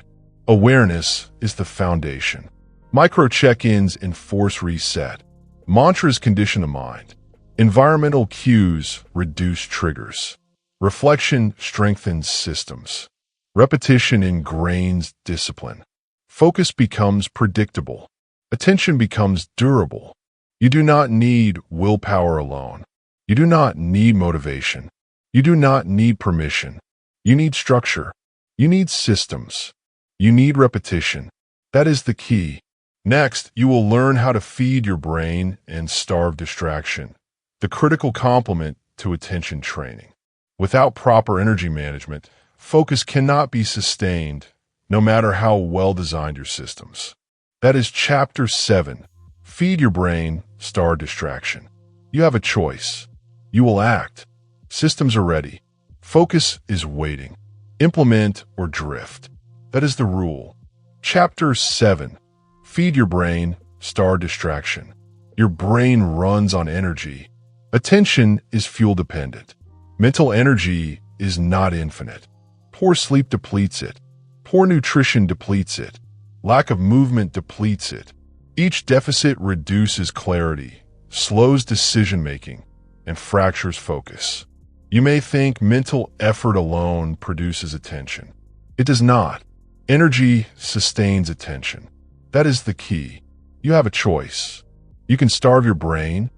Awareness is the foundation. Micro check-ins enforce reset. Mantras condition the mind. Environmental cues reduce triggers. Reflection strengthens systems. Repetition ingrains discipline. Focus becomes predictable. Attention becomes durable. You do not need willpower alone. You do not need motivation. You do not need permission. You need structure. You need systems. You need repetition. That is the key. Next, you will learn how to feed your brain and starve distraction, the critical complement to attention training. Without proper energy management, focus cannot be sustained, no matter how well designed your systems. That is Chapter 7. Feed your brain, starve distraction. You have a choice. You will act. Systems are ready. Focus is waiting. Implement or drift. That is the rule. Chapter 7. Feed your brain, starve distraction. Your brain runs on energy. Attention is fuel dependent. Mental energy is not infinite. Poor sleep depletes it. Poor nutrition depletes it. Lack of movement depletes it. Each deficit reduces clarity, slows decision-making, and fractures focus. You may think mental effort alone produces attention. It does not. Energy sustains attention. That is the key. You have a choice. You can starve your brain,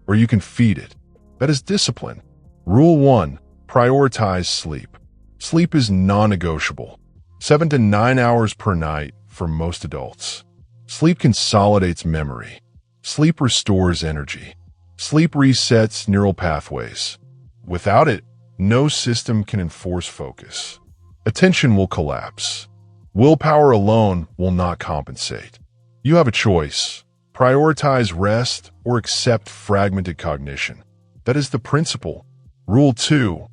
or you can feed it. That is discipline. Rule 1. Prioritize sleep. Sleep is non-negotiable. 7 to 9 hours per night for most adults. Sleep consolidates memory. Sleep restores energy. Sleep resets neural pathways. Without it, no system can enforce focus. Attention will collapse. Willpower alone will not compensate. You have a choice. Prioritize rest or accept fragmented cognition. That is the principle. Rule 2.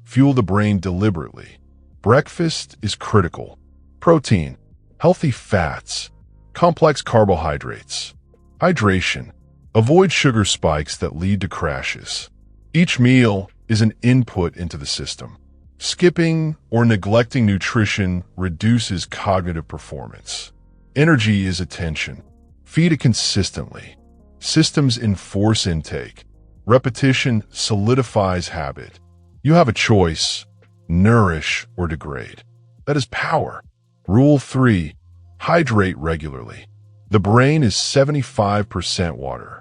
Fuel the brain deliberately. Breakfast is critical. Protein, healthy fats, complex carbohydrates. Hydration. Avoid sugar spikes that lead to crashes. Each meal is an input into the system. Skipping or neglecting nutrition reduces cognitive performance. Energy is attention. Feed it consistently. Systems enforce intake. Repetition solidifies habit. You have a choice: nourish or degrade. That is power. Rule 3. Hydrate regularly. The brain is 75% water.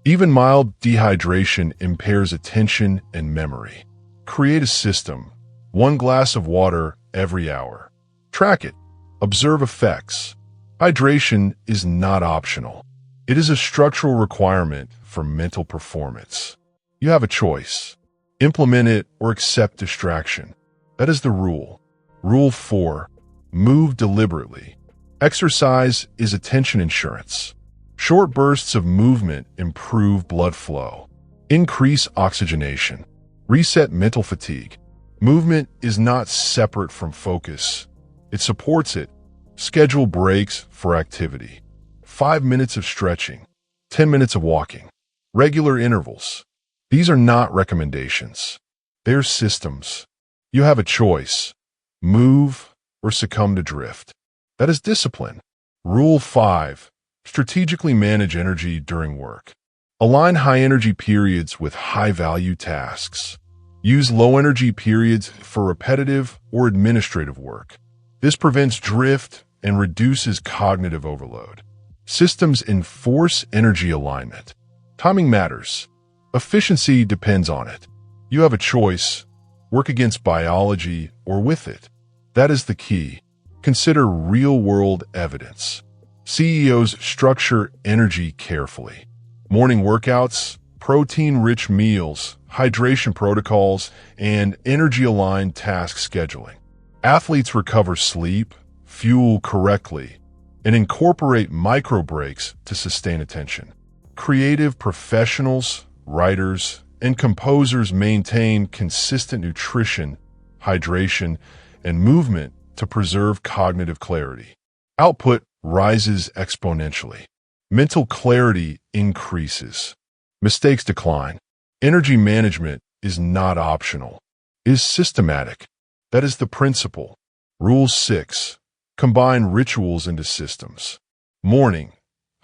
Even mild dehydration impairs attention and memory. Create a system. 1 glass of water every hour. Track it. Observe effects. Hydration is not optional. It is a structural requirement for mental performance. You have a choice. Implement it or accept distraction. That is the rule. Rule 4. Move deliberately. Exercise is attention insurance. Short bursts of movement improve blood flow. Increase oxygenation. Reset mental fatigue. Movement is not separate from focus. It supports it. Schedule breaks for activity. 5 minutes of stretching. 10 minutes of walking. Regular intervals. These are not recommendations. They're systems. You have a choice. Move or succumb to drift. That is discipline. Rule 5. Strategically manage energy during work. Align high-energy periods with high-value tasks. Use low-energy periods for repetitive or administrative work. This prevents drift and reduces cognitive overload. Systems enforce energy alignment. Timing matters. Efficiency depends on it. You have a choice. Work against biology or with it. That is the key. Consider real-world evidence. CEOs structure energy carefully. Morning workouts, protein-rich meals, hydration protocols, and energy-aligned task scheduling. Athletes recover sleep, fuel correctly, and incorporate micro breaks to sustain attention. Creative professionals, writers, and composers maintain consistent nutrition, hydration, and movement to preserve cognitive clarity. Output rises exponentially. Mental clarity increases. Mistakes decline. Energy management is not optional. It is systematic. That is the principle. Rule 6. Combine rituals into systems. Morning.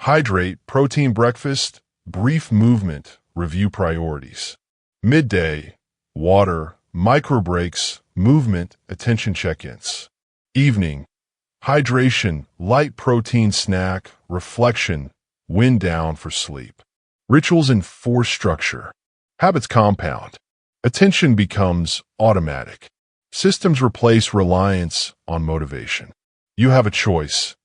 Hydrate, protein breakfast, brief movement, review priorities. Midday. Water, micro breaks, movement, attention check-ins. Evening. Hydration, light protein snack, reflection, wind down for sleep. Rituals enforce structure. Habits compound. Attention becomes automatic. Systems replace reliance on motivation. You have a choice.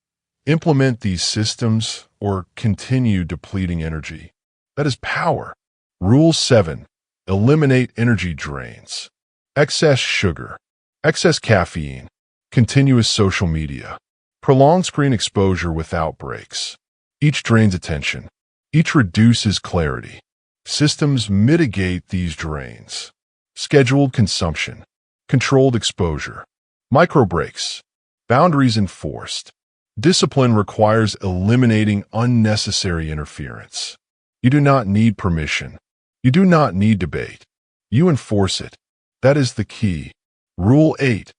Implement these systems or continue depleting energy. That is power. Rule 7. Eliminate energy drains. Excess sugar. Excess caffeine. Continuous social media. Prolonged screen exposure without breaks. Each drains attention. Each reduces clarity. Systems mitigate these drains. Scheduled consumption. Controlled exposure. Micro breaks. Boundaries enforced. Discipline requires eliminating unnecessary interference. You do not need permission. You do not need debate. You enforce it. That is the key. Rule 8.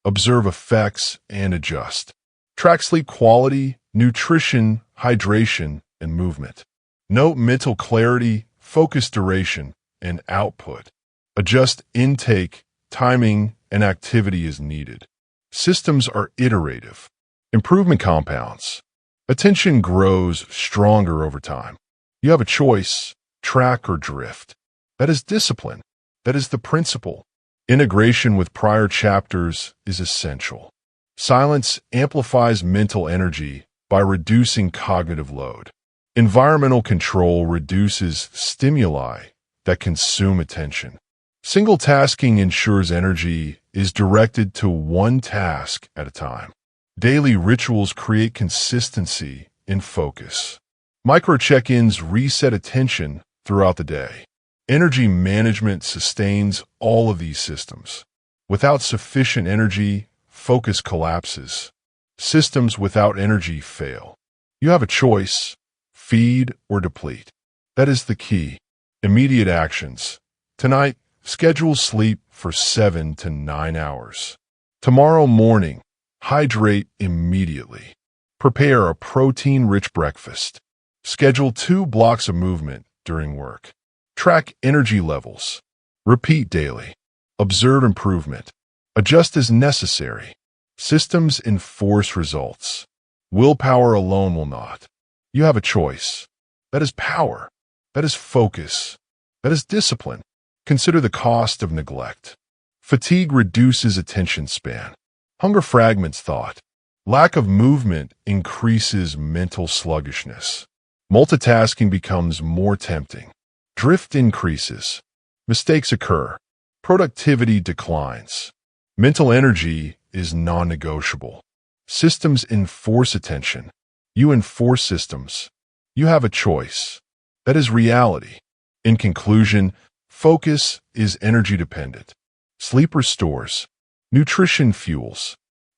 Observe effects and adjust. Track sleep quality, nutrition, hydration, and movement. Note mental clarity, focus duration, and output. Adjust intake, timing, and activity as needed. Systems are iterative. Improvement compounds. Attention grows stronger over time. You have a choice, track or drift. That is discipline. That is the principle. Integration with prior chapters is essential. Silence amplifies mental energy by reducing cognitive load. Environmental control reduces stimuli that consume attention. Single tasking ensures energy is directed to one task at a time. Daily rituals create consistency in focus. Micro check-ins reset attention throughout the day. Energy management sustains all of these systems. Without sufficient energy, focus collapses. Systems without energy fail. You have a choice, feed or deplete. That is the key. Immediate actions. Tonight, schedule sleep for 7 to 9 hours. Tomorrow morning, hydrate immediately. Prepare a protein-rich breakfast. Schedule 2 blocks of movement during work. Track energy levels. Repeat daily. Observe improvement. Adjust as necessary. Systems enforce results. Willpower alone will not. You have a choice. That is power. That is focus. That is discipline. Consider the cost of neglect. Fatigue reduces attention span. Hunger fragments thought. Lack of movement increases mental sluggishness. Multitasking becomes more tempting. Drift increases. Mistakes occur. Productivity declines. Mental energy is non-negotiable. Systems enforce attention. You enforce systems. You have a choice. That is reality. In conclusion, focus is energy dependent. Sleep restores. Nutrition fuels.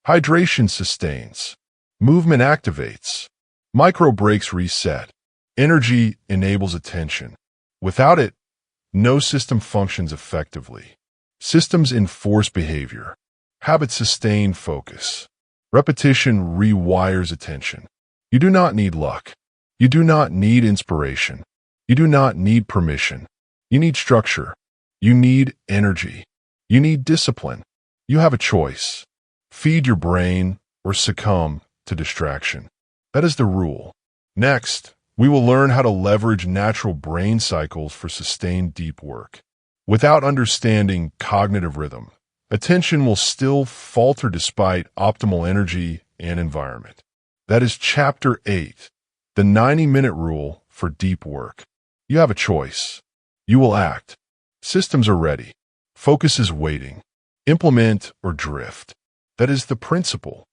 Hydration sustains. Movement activates. Micro breaks reset. Energy enables attention. Without it, no system functions effectively. Systems enforce behavior. Habits sustain focus. Repetition rewires attention. You do not need luck. You do not need inspiration. You do not need permission. You need structure. You need energy. You need discipline. You have a choice. Feed your brain or succumb to distraction. That is the rule. Next, we will learn how to leverage natural brain cycles for sustained deep work. Without understanding cognitive rhythm, attention will still falter despite optimal energy and environment. That is Chapter 8, the 90-minute rule for deep work. You have a choice. You will act. Systems are ready. Focus is waiting. Implement or drift. That is the principle.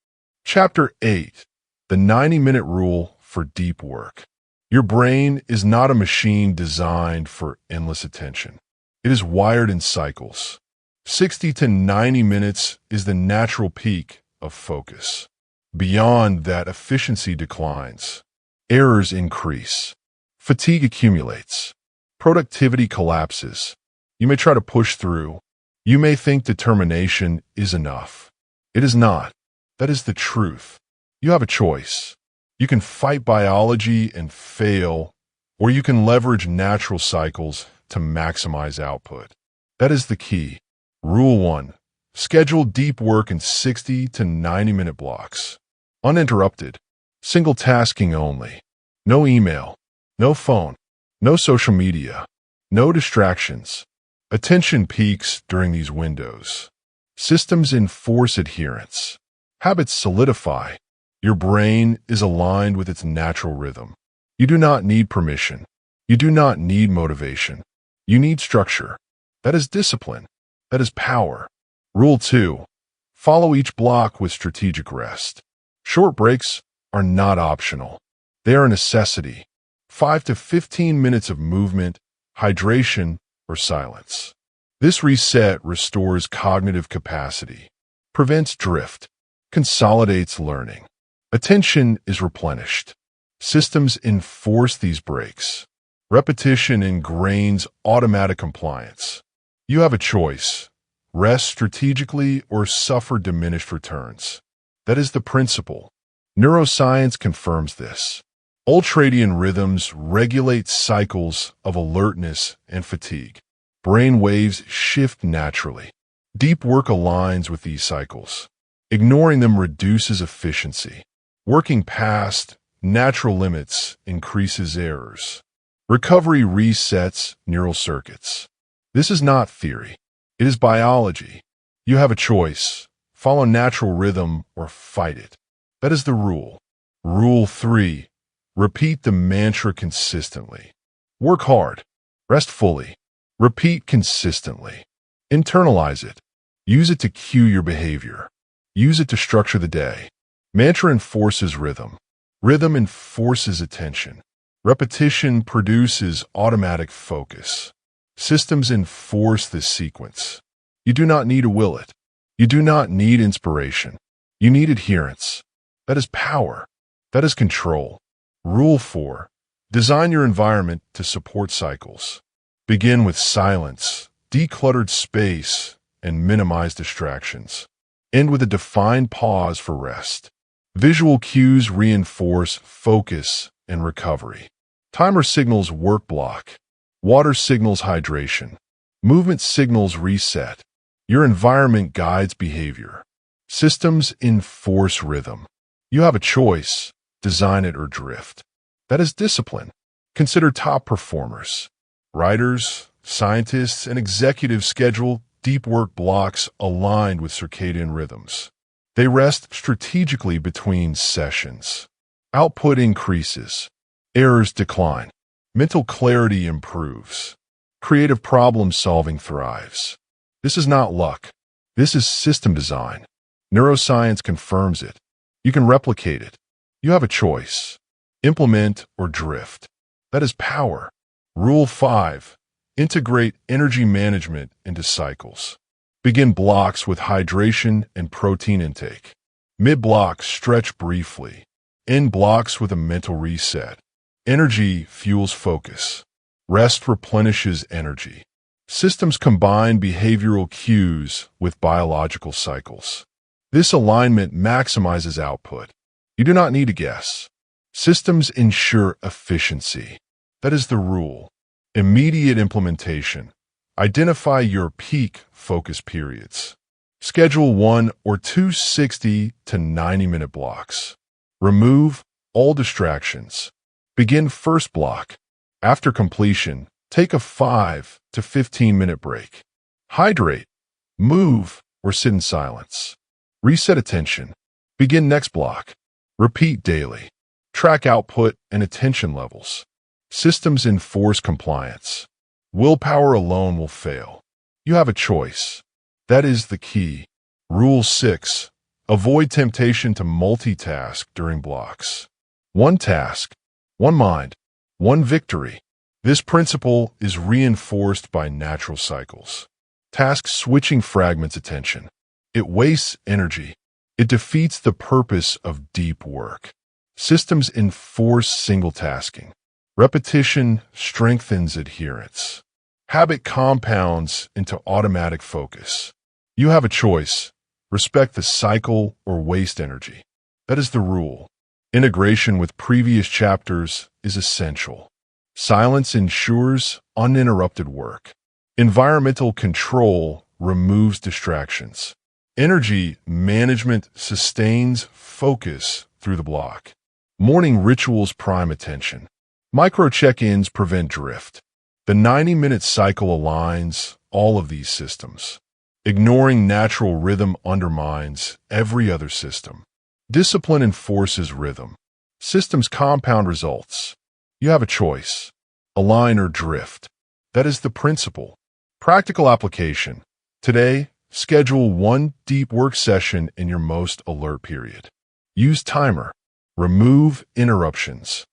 Chapter 8, the 90-minute rule for deep work. Your brain is not a machine designed for endless attention. It is wired in cycles. 60 to 90 minutes is the natural peak of focus. Beyond that, efficiency declines. Errors increase. Fatigue accumulates. Productivity collapses. You may try to push through. You may think determination is enough. It is not. That is the truth. You have a choice. You can fight biology and fail, or you can leverage natural cycles to maximize output. That is the key. Rule 1. Schedule deep work in 60 to 90-minute blocks. Uninterrupted. Single tasking only. No email. No phone. No social media. No distractions. Attention peaks during these windows. Systems enforce adherence. Habits solidify. Your brain is aligned with its natural rhythm. You do not need permission. You do not need motivation. You need structure. That is discipline. That is power. Rule 2. Follow each block with strategic rest. Short breaks are not optional. They are a necessity. 5 to 15 minutes of movement, hydration, or silence. This reset restores cognitive capacity, prevents drift, consolidates learning. Attention is replenished. Systems enforce these breaks. Repetition ingrains automatic compliance. You have a choice. Rest strategically or suffer diminished returns. That is the principle. Neuroscience confirms this. Ultradian rhythms regulate cycles of alertness and fatigue. Brain waves shift naturally. Deep work aligns with these cycles. Ignoring them reduces efficiency. Working past natural limits increases errors. Recovery resets neural circuits. This is not theory. It is biology. You have a choice. Follow natural rhythm or fight it. That is the rule. Rule 3. Repeat the mantra consistently. Work hard. Rest fully. Repeat consistently. Internalize it. Use it to cue your behavior. Use it to structure the day. Mantra enforces rhythm. Rhythm enforces attention. Repetition produces automatic focus. Systems enforce this sequence. You do not need to will it. You do not need inspiration. You need adherence. That is power. That is control. Rule 4. Design your environment to support cycles. Begin with silence, decluttered space, and minimize distractions. End with a defined pause for rest. Visual cues reinforce focus and recovery. Timer signals work block. Water signals hydration. Movement signals reset. Your environment guides behavior. Systems enforce rhythm. You have a choice. Design it or drift. That is discipline. Consider top performers. Writers, scientists, and executives schedule deep work blocks aligned with circadian rhythms. They rest strategically between sessions. Output increases. Errors decline. Mental clarity improves. Creative problem-solving thrives. This is not luck. This is system design. Neuroscience confirms it. You can replicate it. You have a choice. Implement or drift. That is power. Rule 5. Integrate energy management into cycles. Begin blocks with hydration and protein intake. Mid-blocks stretch briefly. End blocks with a mental reset. Energy fuels focus. Rest replenishes energy. Systems combine behavioral cues with biological cycles. This alignment maximizes output. You do not need to guess. Systems ensure efficiency. That is the rule. Immediate implementation. Identify your peak focus periods. Schedule 1 or 2 60 to 90-minute blocks. Remove all distractions. Begin first block. After completion, take a 5 to 15-minute break. Hydrate, move, or sit in silence. Reset attention. Begin next block. Repeat daily. Track output and attention levels. Systems enforce compliance. Willpower alone will fail. You have a choice. That is the key. Rule 6. Avoid temptation to multitask during blocks. One task, one mind, one victory. This principle is reinforced by natural cycles. Task switching fragments attention. It wastes energy. It defeats the purpose of deep work. Systems enforce single tasking. Repetition strengthens adherence. Habit compounds into automatic focus. You have a choice. Respect the cycle or waste energy. That is the rule. Integration with previous chapters is essential. Silence ensures uninterrupted work. Environmental control removes distractions. Energy management sustains focus through the block. Morning rituals prime attention. Micro check-ins prevent drift. The 90-minute cycle aligns all of these systems. Ignoring natural rhythm undermines every other system. Discipline enforces rhythm. Systems compound results. You have a choice. Align or drift. That is the principle. Practical application. Today, schedule one deep work session in your most alert period. Use timer. Remove interruptions.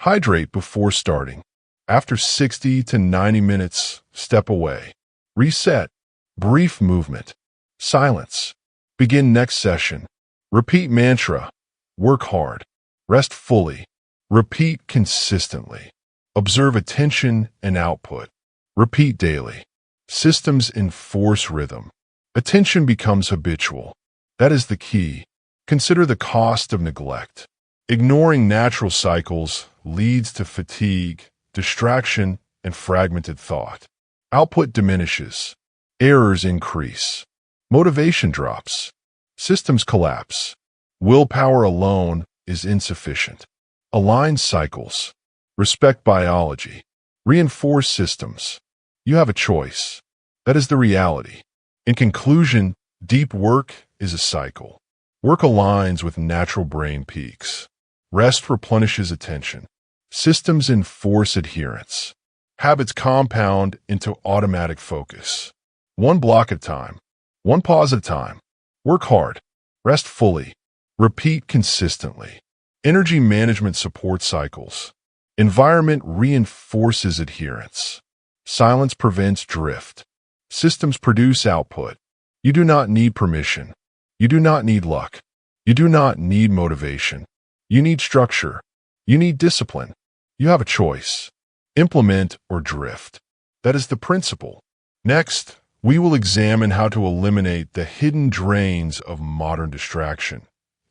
Hydrate before starting. After 60 to 90 minutes, step away. Reset. Brief movement. Silence. Begin next session. Repeat mantra. Work hard. Rest fully. Repeat consistently. Observe attention and output. Repeat daily. Systems enforce rhythm. Attention becomes habitual. That is the key. Consider the cost of neglect. Ignoring natural cycles leads to fatigue, distraction, and fragmented thought. Output diminishes. Errors increase. Motivation drops. Systems collapse. Willpower alone is insufficient. Align cycles. Respect biology. Reinforce systems. You have a choice. That is the reality. In conclusion, deep work is a cycle. Work aligns with natural brain peaks. Rest replenishes attention. Systems enforce adherence. Habits compound into automatic focus. One block at a time. One pause at a time. Work hard. Rest fully. Repeat consistently. Energy management supports cycles. Environment reinforces adherence. Silence prevents drift. Systems produce output. You do not need permission. You do not need luck. You do not need motivation. You need structure. You need discipline. You have a choice. Implement or drift. That is the principle. Next, we will examine how to eliminate the hidden drains of modern distraction,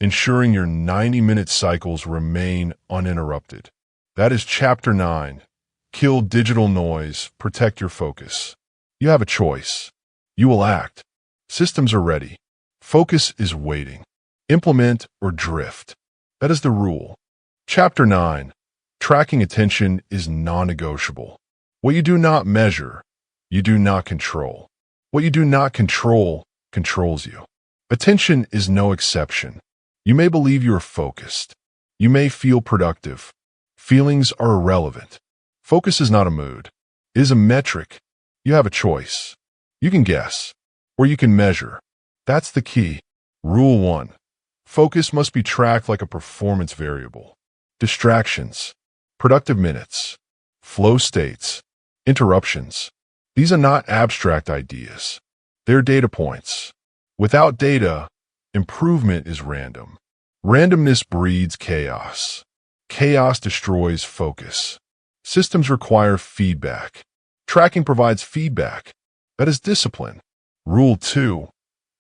ensuring your 90-minute cycles remain uninterrupted. That is Chapter 9. Kill digital noise, protect your focus. You have a choice. You will act. Systems are ready. Focus is waiting. Implement or drift. That is the rule. Chapter 9. Tracking attention is non-negotiable. What you do not measure, you do not control. What you do not control, controls you. Attention is no exception. You may believe you are focused. You may feel productive. Feelings are irrelevant. Focus is not a mood. It is a metric. You have a choice. You can guess, or you can measure. That's the key. Rule 1. Focus must be tracked like a performance variable. Distractions, productive minutes, flow states, interruptions. These are not abstract ideas. They're data points. Without data, improvement is random. Randomness breeds chaos. Chaos destroys focus. Systems require feedback. Tracking provides feedback. That is discipline. Rule 2.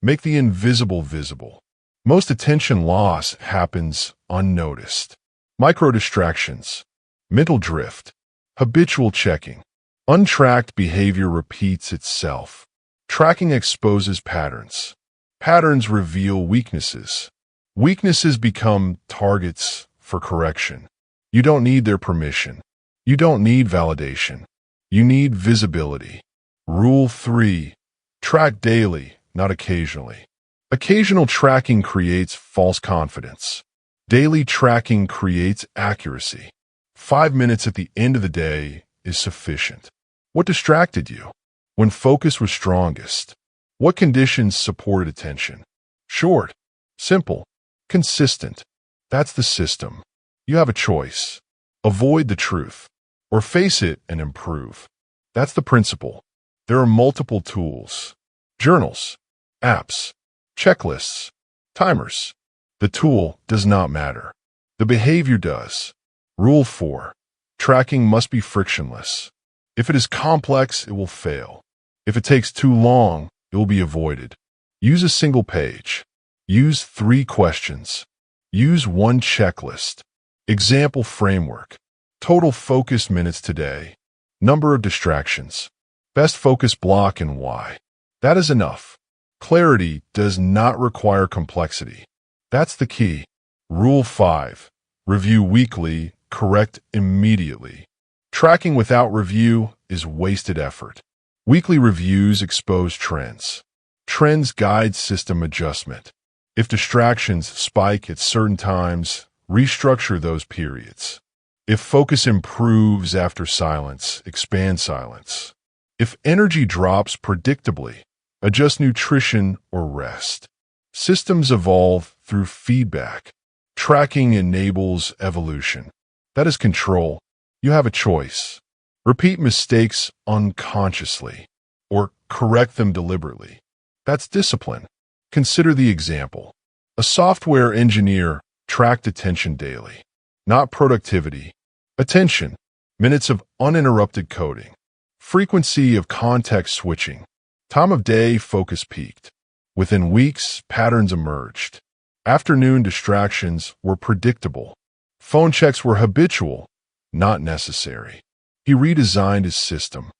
Make the invisible visible. Most attention loss happens unnoticed. Micro-distractions, mental drift, habitual checking. Untracked behavior repeats itself. Tracking exposes patterns. Patterns reveal weaknesses. Weaknesses become targets for correction. You don't need their permission. You don't need validation. You need visibility. Rule 3. Track daily, not occasionally. Occasional tracking creates false confidence. Daily tracking creates accuracy. 5 minutes at the end of the day is sufficient. What distracted you? When focus was strongest? What conditions supported attention? Short, simple, consistent. That's the system. You have a choice. Avoid the truth, or face it and improve. That's the principle. There are multiple tools. Journals, apps, checklists, timers. The tool does not matter. The behavior does. Rule 4. Tracking must be frictionless. If it is complex, it will fail. If it takes too long, it will be avoided. Use a single page. Use 3 questions. Use 1 checklist. Example framework. Total focus minutes today. Number of distractions. Best focus block and why. That is enough. Clarity does not require complexity. That's the key. Rule 5. Review weekly, correct immediately. Tracking without review is wasted effort. Weekly reviews expose trends. Trends guide system adjustment. If distractions spike at certain times, restructure those periods. If focus improves after silence, expand silence. If energy drops predictably, adjust nutrition or rest. Systems evolve through feedback. Tracking enables evolution. That is control. You have a choice. Repeat mistakes unconsciously, or correct them deliberately. That's discipline. Consider the example. A software engineer tracked attention daily. Not productivity. Attention. Minutes of uninterrupted coding. Frequency of context switching. Time of day focus peaked. Within weeks, patterns emerged. Afternoon distractions were predictable. Phone checks were habitual, not necessary. He redesigned his system.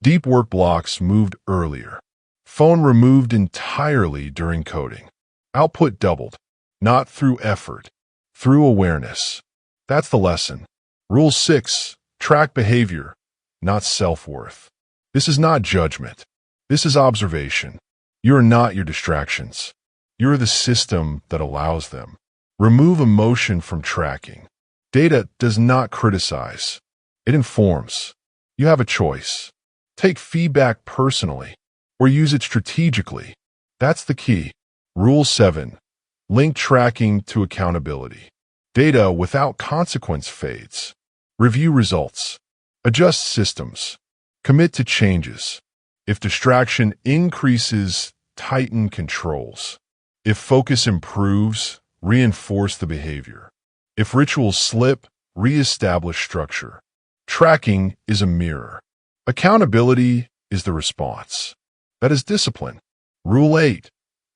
Deep work blocks moved earlier. Phone removed entirely during coding. Output doubled. Not through effort, through awareness. That's the lesson. Rule 6. Track behavior, not self-worth. This is not judgment. This is observation. You are not your distractions. You are the system that allows them. Remove emotion from tracking. Data does not criticize. It informs. You have a choice. Take feedback personally or use it strategically. That's the key. Rule 7. Link tracking to accountability. Data without consequence fades. Review results. Adjust systems. Commit to changes. If distraction increases, tighten controls. If focus improves, reinforce the behavior. If rituals slip, reestablish structure. Tracking is a mirror. Accountability is the response. That is discipline. Rule 8.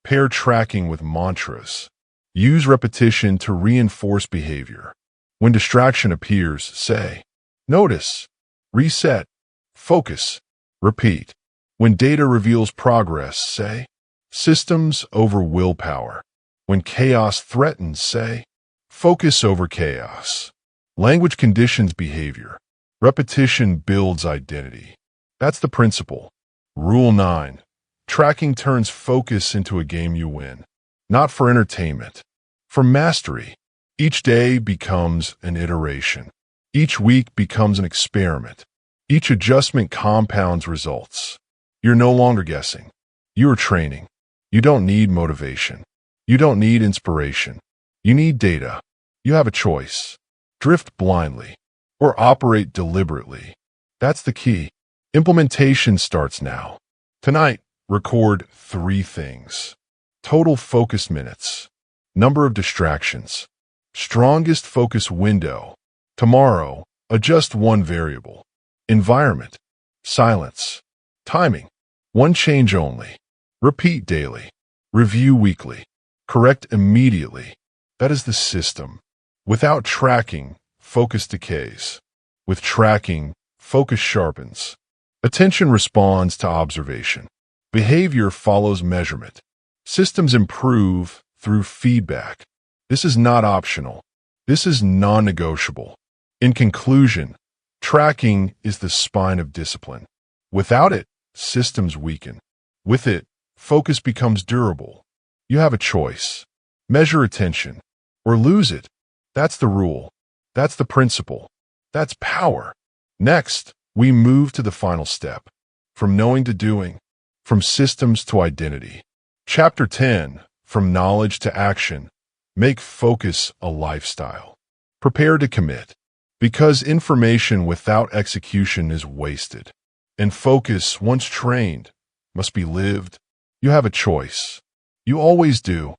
Pair tracking with mantras. Use repetition to reinforce behavior. When distraction appears, say, notice, reset, focus, repeat. When data reveals progress, say, systems over willpower. When chaos threatens, say, focus over chaos. Language conditions behavior. Repetition builds identity. That's the principle. Rule 9. Tracking turns focus into a game you win. Not for entertainment, for mastery. Each day becomes an iteration. Each week becomes an experiment. Each adjustment compounds results. You're no longer guessing. You are training. You don't need motivation. You don't need inspiration. You need data. You have a choice. Drift blindly or operate deliberately. That's the key. Implementation starts now. Tonight, record 3 things. Total focus minutes. Number of distractions. Strongest focus window. Tomorrow, adjust 1 variable. Environment. Silence. Timing. 1 change only. Repeat daily. Review weekly. Correct immediately. That is the system. Without tracking, focus decays. With tracking, focus sharpens. Attention responds to observation. Behavior follows measurement. Systems improve through feedback. This is not optional. This is non-negotiable. In conclusion, tracking is the spine of discipline. Without it, systems weaken. With it, focus becomes durable. You have a choice. Measure attention or lose it. That's the rule. That's the principle. That's power. Next, we move to the final step. From knowing to doing. From systems to identity. Chapter 10. From knowledge to action. Make focus a lifestyle. Prepare to commit. Because information without execution is wasted. And focus, once trained, must be lived. You have a choice. You always do.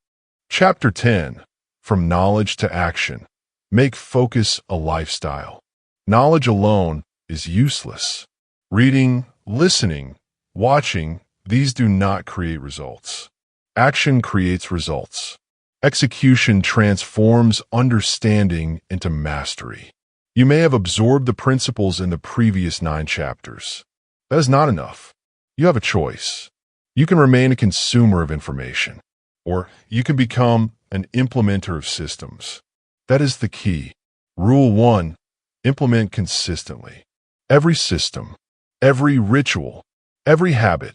Chapter 10. From knowledge to action. Make focus a lifestyle. Knowledge alone is useless. Reading, listening, watching, these do not create results. Action creates results. Execution transforms understanding into mastery. You may have absorbed the principles in the previous 9 chapters. That is not enough. You have a choice. You can remain a consumer of information, or you can become an implementer of systems. That is the key. Rule 1. Implement consistently. Every system, every ritual, every habit,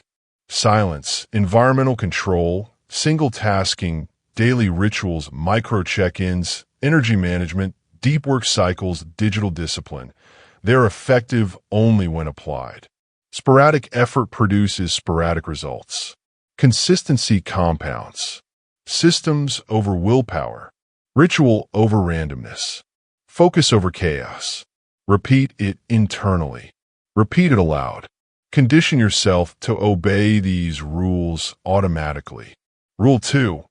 silence, environmental control, single tasking, daily rituals, micro check-ins, energy management, deep work cycles, digital discipline. They're effective only when applied. Sporadic effort produces sporadic results. Consistency compounds. Systems over willpower. Ritual over randomness. Focus over chaos. Repeat it internally. Repeat it aloud. Condition yourself to obey these rules automatically. Rule 2.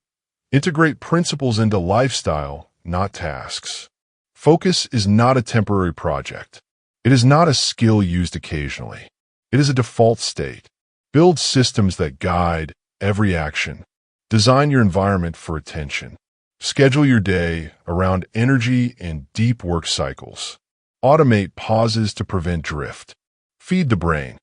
Integrate principles into lifestyle, not tasks. Focus is not a temporary project. It is not a skill used occasionally. It is a default state. Build systems that guide every action. Design your environment for attention. Schedule your day around energy and deep work cycles. Automate pauses to prevent drift. Feed the brain.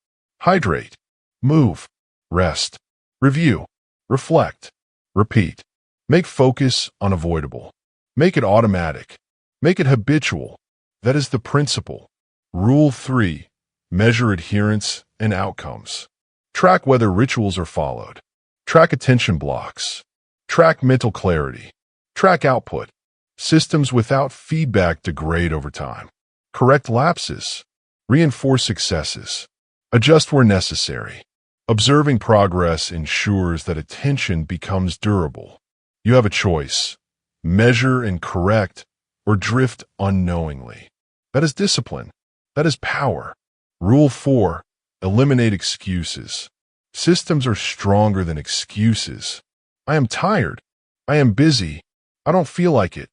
Hydrate. Move. Rest. Review. Reflect. Repeat. Make focus unavoidable. Make it automatic. Make it habitual. That is the principle. Rule 3. Measure adherence and outcomes. Track whether rituals are followed. Track attention blocks. Track mental clarity. Track output. Systems without feedback degrade over time. Correct lapses. Reinforce successes. Adjust where necessary. Observing progress ensures that attention becomes durable. You have a choice. Measure and correct, or drift unknowingly. That is discipline. That is power. Rule 4. Eliminate excuses. Systems are stronger than excuses. I am tired. I am busy. I don't feel like it.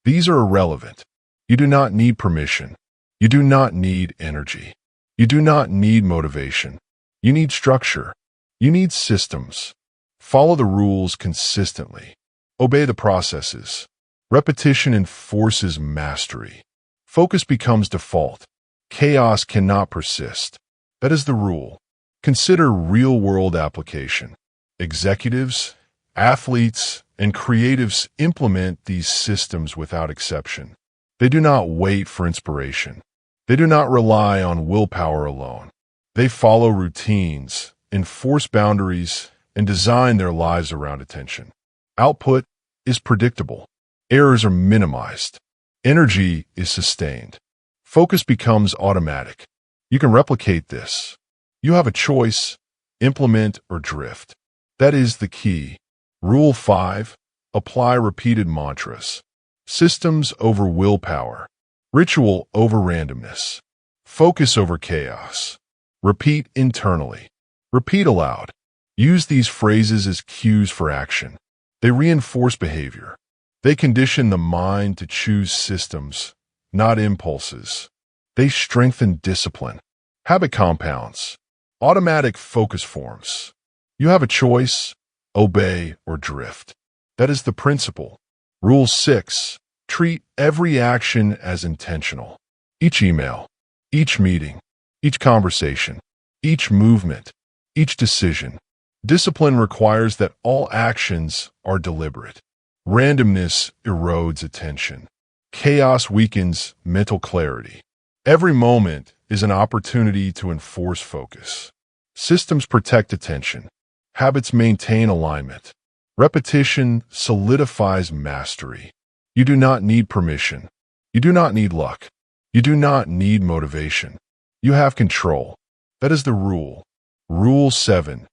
These are irrelevant. You do not need permission. You do not need energy. You do not need motivation. You need structure. You need systems. Follow the rules consistently. Obey the processes. Repetition enforces mastery. Focus becomes default. Chaos cannot persist. That is the rule. Consider real-world application. Executives, athletes, and creatives implement these systems without exception. They do not wait for inspiration. They do not rely on willpower alone. They follow routines, enforce boundaries, and design their lives around attention. Output is predictable. Errors are minimized. Energy is sustained. Focus becomes automatic. You can replicate this. You have a choice: implement or drift. That is the key. Rule 5. Apply repeated mantras. Systems over willpower. Ritual over randomness. Focus over chaos. Repeat internally. Repeat aloud. Use these phrases as cues for action. They reinforce behavior. They condition the mind to choose systems, not impulses. They strengthen discipline. Habit compounds. Automatic focus forms. You have a choice: obey or drift. That is the principle. Rule 6. Treat every action as intentional. Each email, each meeting, each conversation, each movement, each decision. Discipline requires that all actions are deliberate. Randomness erodes attention. Chaos weakens mental clarity. Every moment is an opportunity to enforce focus. Systems protect attention. Habits maintain alignment. Repetition solidifies mastery. You do not need permission. You do not need luck. You do not need motivation. You have control. That is the rule. Rule 7.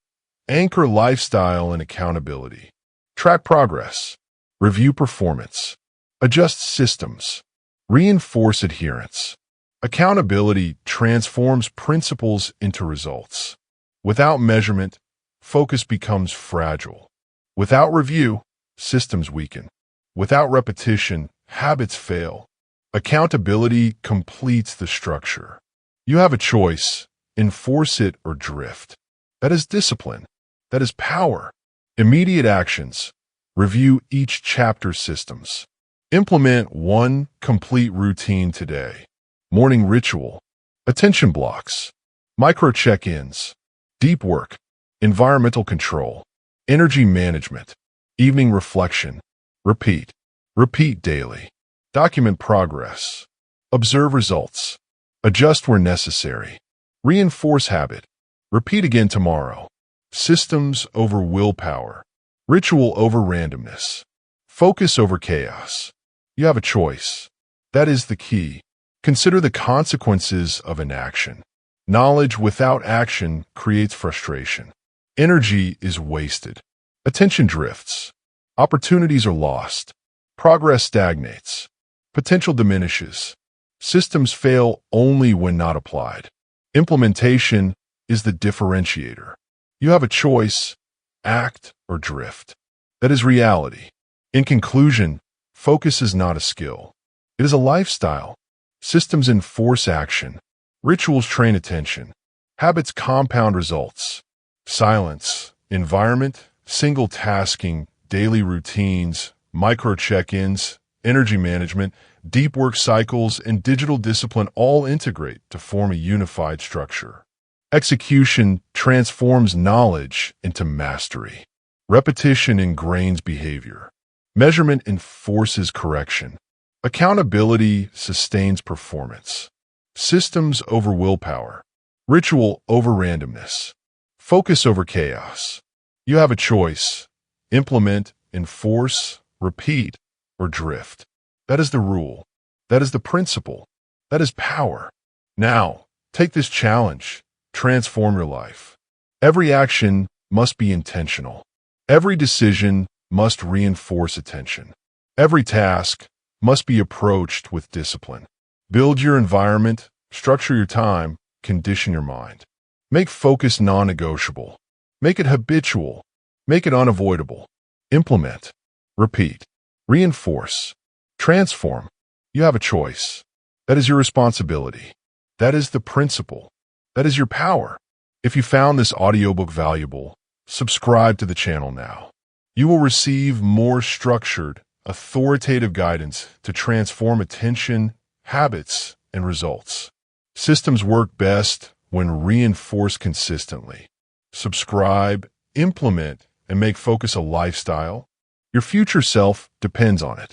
Anchor lifestyle and accountability. Track progress. Review performance. Adjust systems. Reinforce adherence. Accountability transforms principles into results. Without measurement, focus becomes fragile. Without review, systems weaken. Without repetition, habits fail. Accountability completes the structure. You have a choice: enforce it or drift. That is discipline. That is power. Immediate actions. Review each chapter's systems. Implement one complete routine today. Morning ritual. Attention blocks. Micro check-ins. Deep work. Environmental control. Energy management. Evening reflection. Repeat. Repeat daily. Document progress. Observe results. Adjust where necessary. Reinforce habit. Repeat again tomorrow. Systems over willpower. Ritual over randomness. Focus over chaos. You have a choice. That is the key. Consider the consequences of inaction. Knowledge without action creates frustration. Energy is wasted. Attention drifts. Opportunities are lost. Progress stagnates. Potential diminishes. Systems fail only when not applied. Implementation is the differentiator. You have a choice: act or drift. That is reality. In conclusion, focus is not a skill. It is a lifestyle. Systems enforce action. Rituals train attention. Habits compound results. Silence, environment, single tasking, daily routines, micro check-ins, energy management, deep work cycles, and digital discipline all integrate to form a unified structure. Execution transforms knowledge into mastery. Repetition ingrains behavior. Measurement enforces correction. Accountability sustains performance. Systems over willpower. Ritual over randomness. Focus over chaos. You have a choice. Implement, enforce, repeat, or drift. That is the rule. That is the principle. That is power. Now, take this challenge. Transform your life. Every action must be intentional. Every decision must reinforce attention. Every task must be approached with discipline. Build your environment, structure your time, condition your mind. Make focus non-negotiable. Make it habitual. Make it unavoidable. Implement. Repeat. Reinforce. Transform. You have a choice. That is your responsibility. That is the principle. That is your power. If you found this audiobook valuable, subscribe to the channel now. You will receive more structured, authoritative guidance to transform attention, habits, and results. Systems work best when reinforced consistently. Subscribe, implement, and make focus a lifestyle. Your future self depends on it.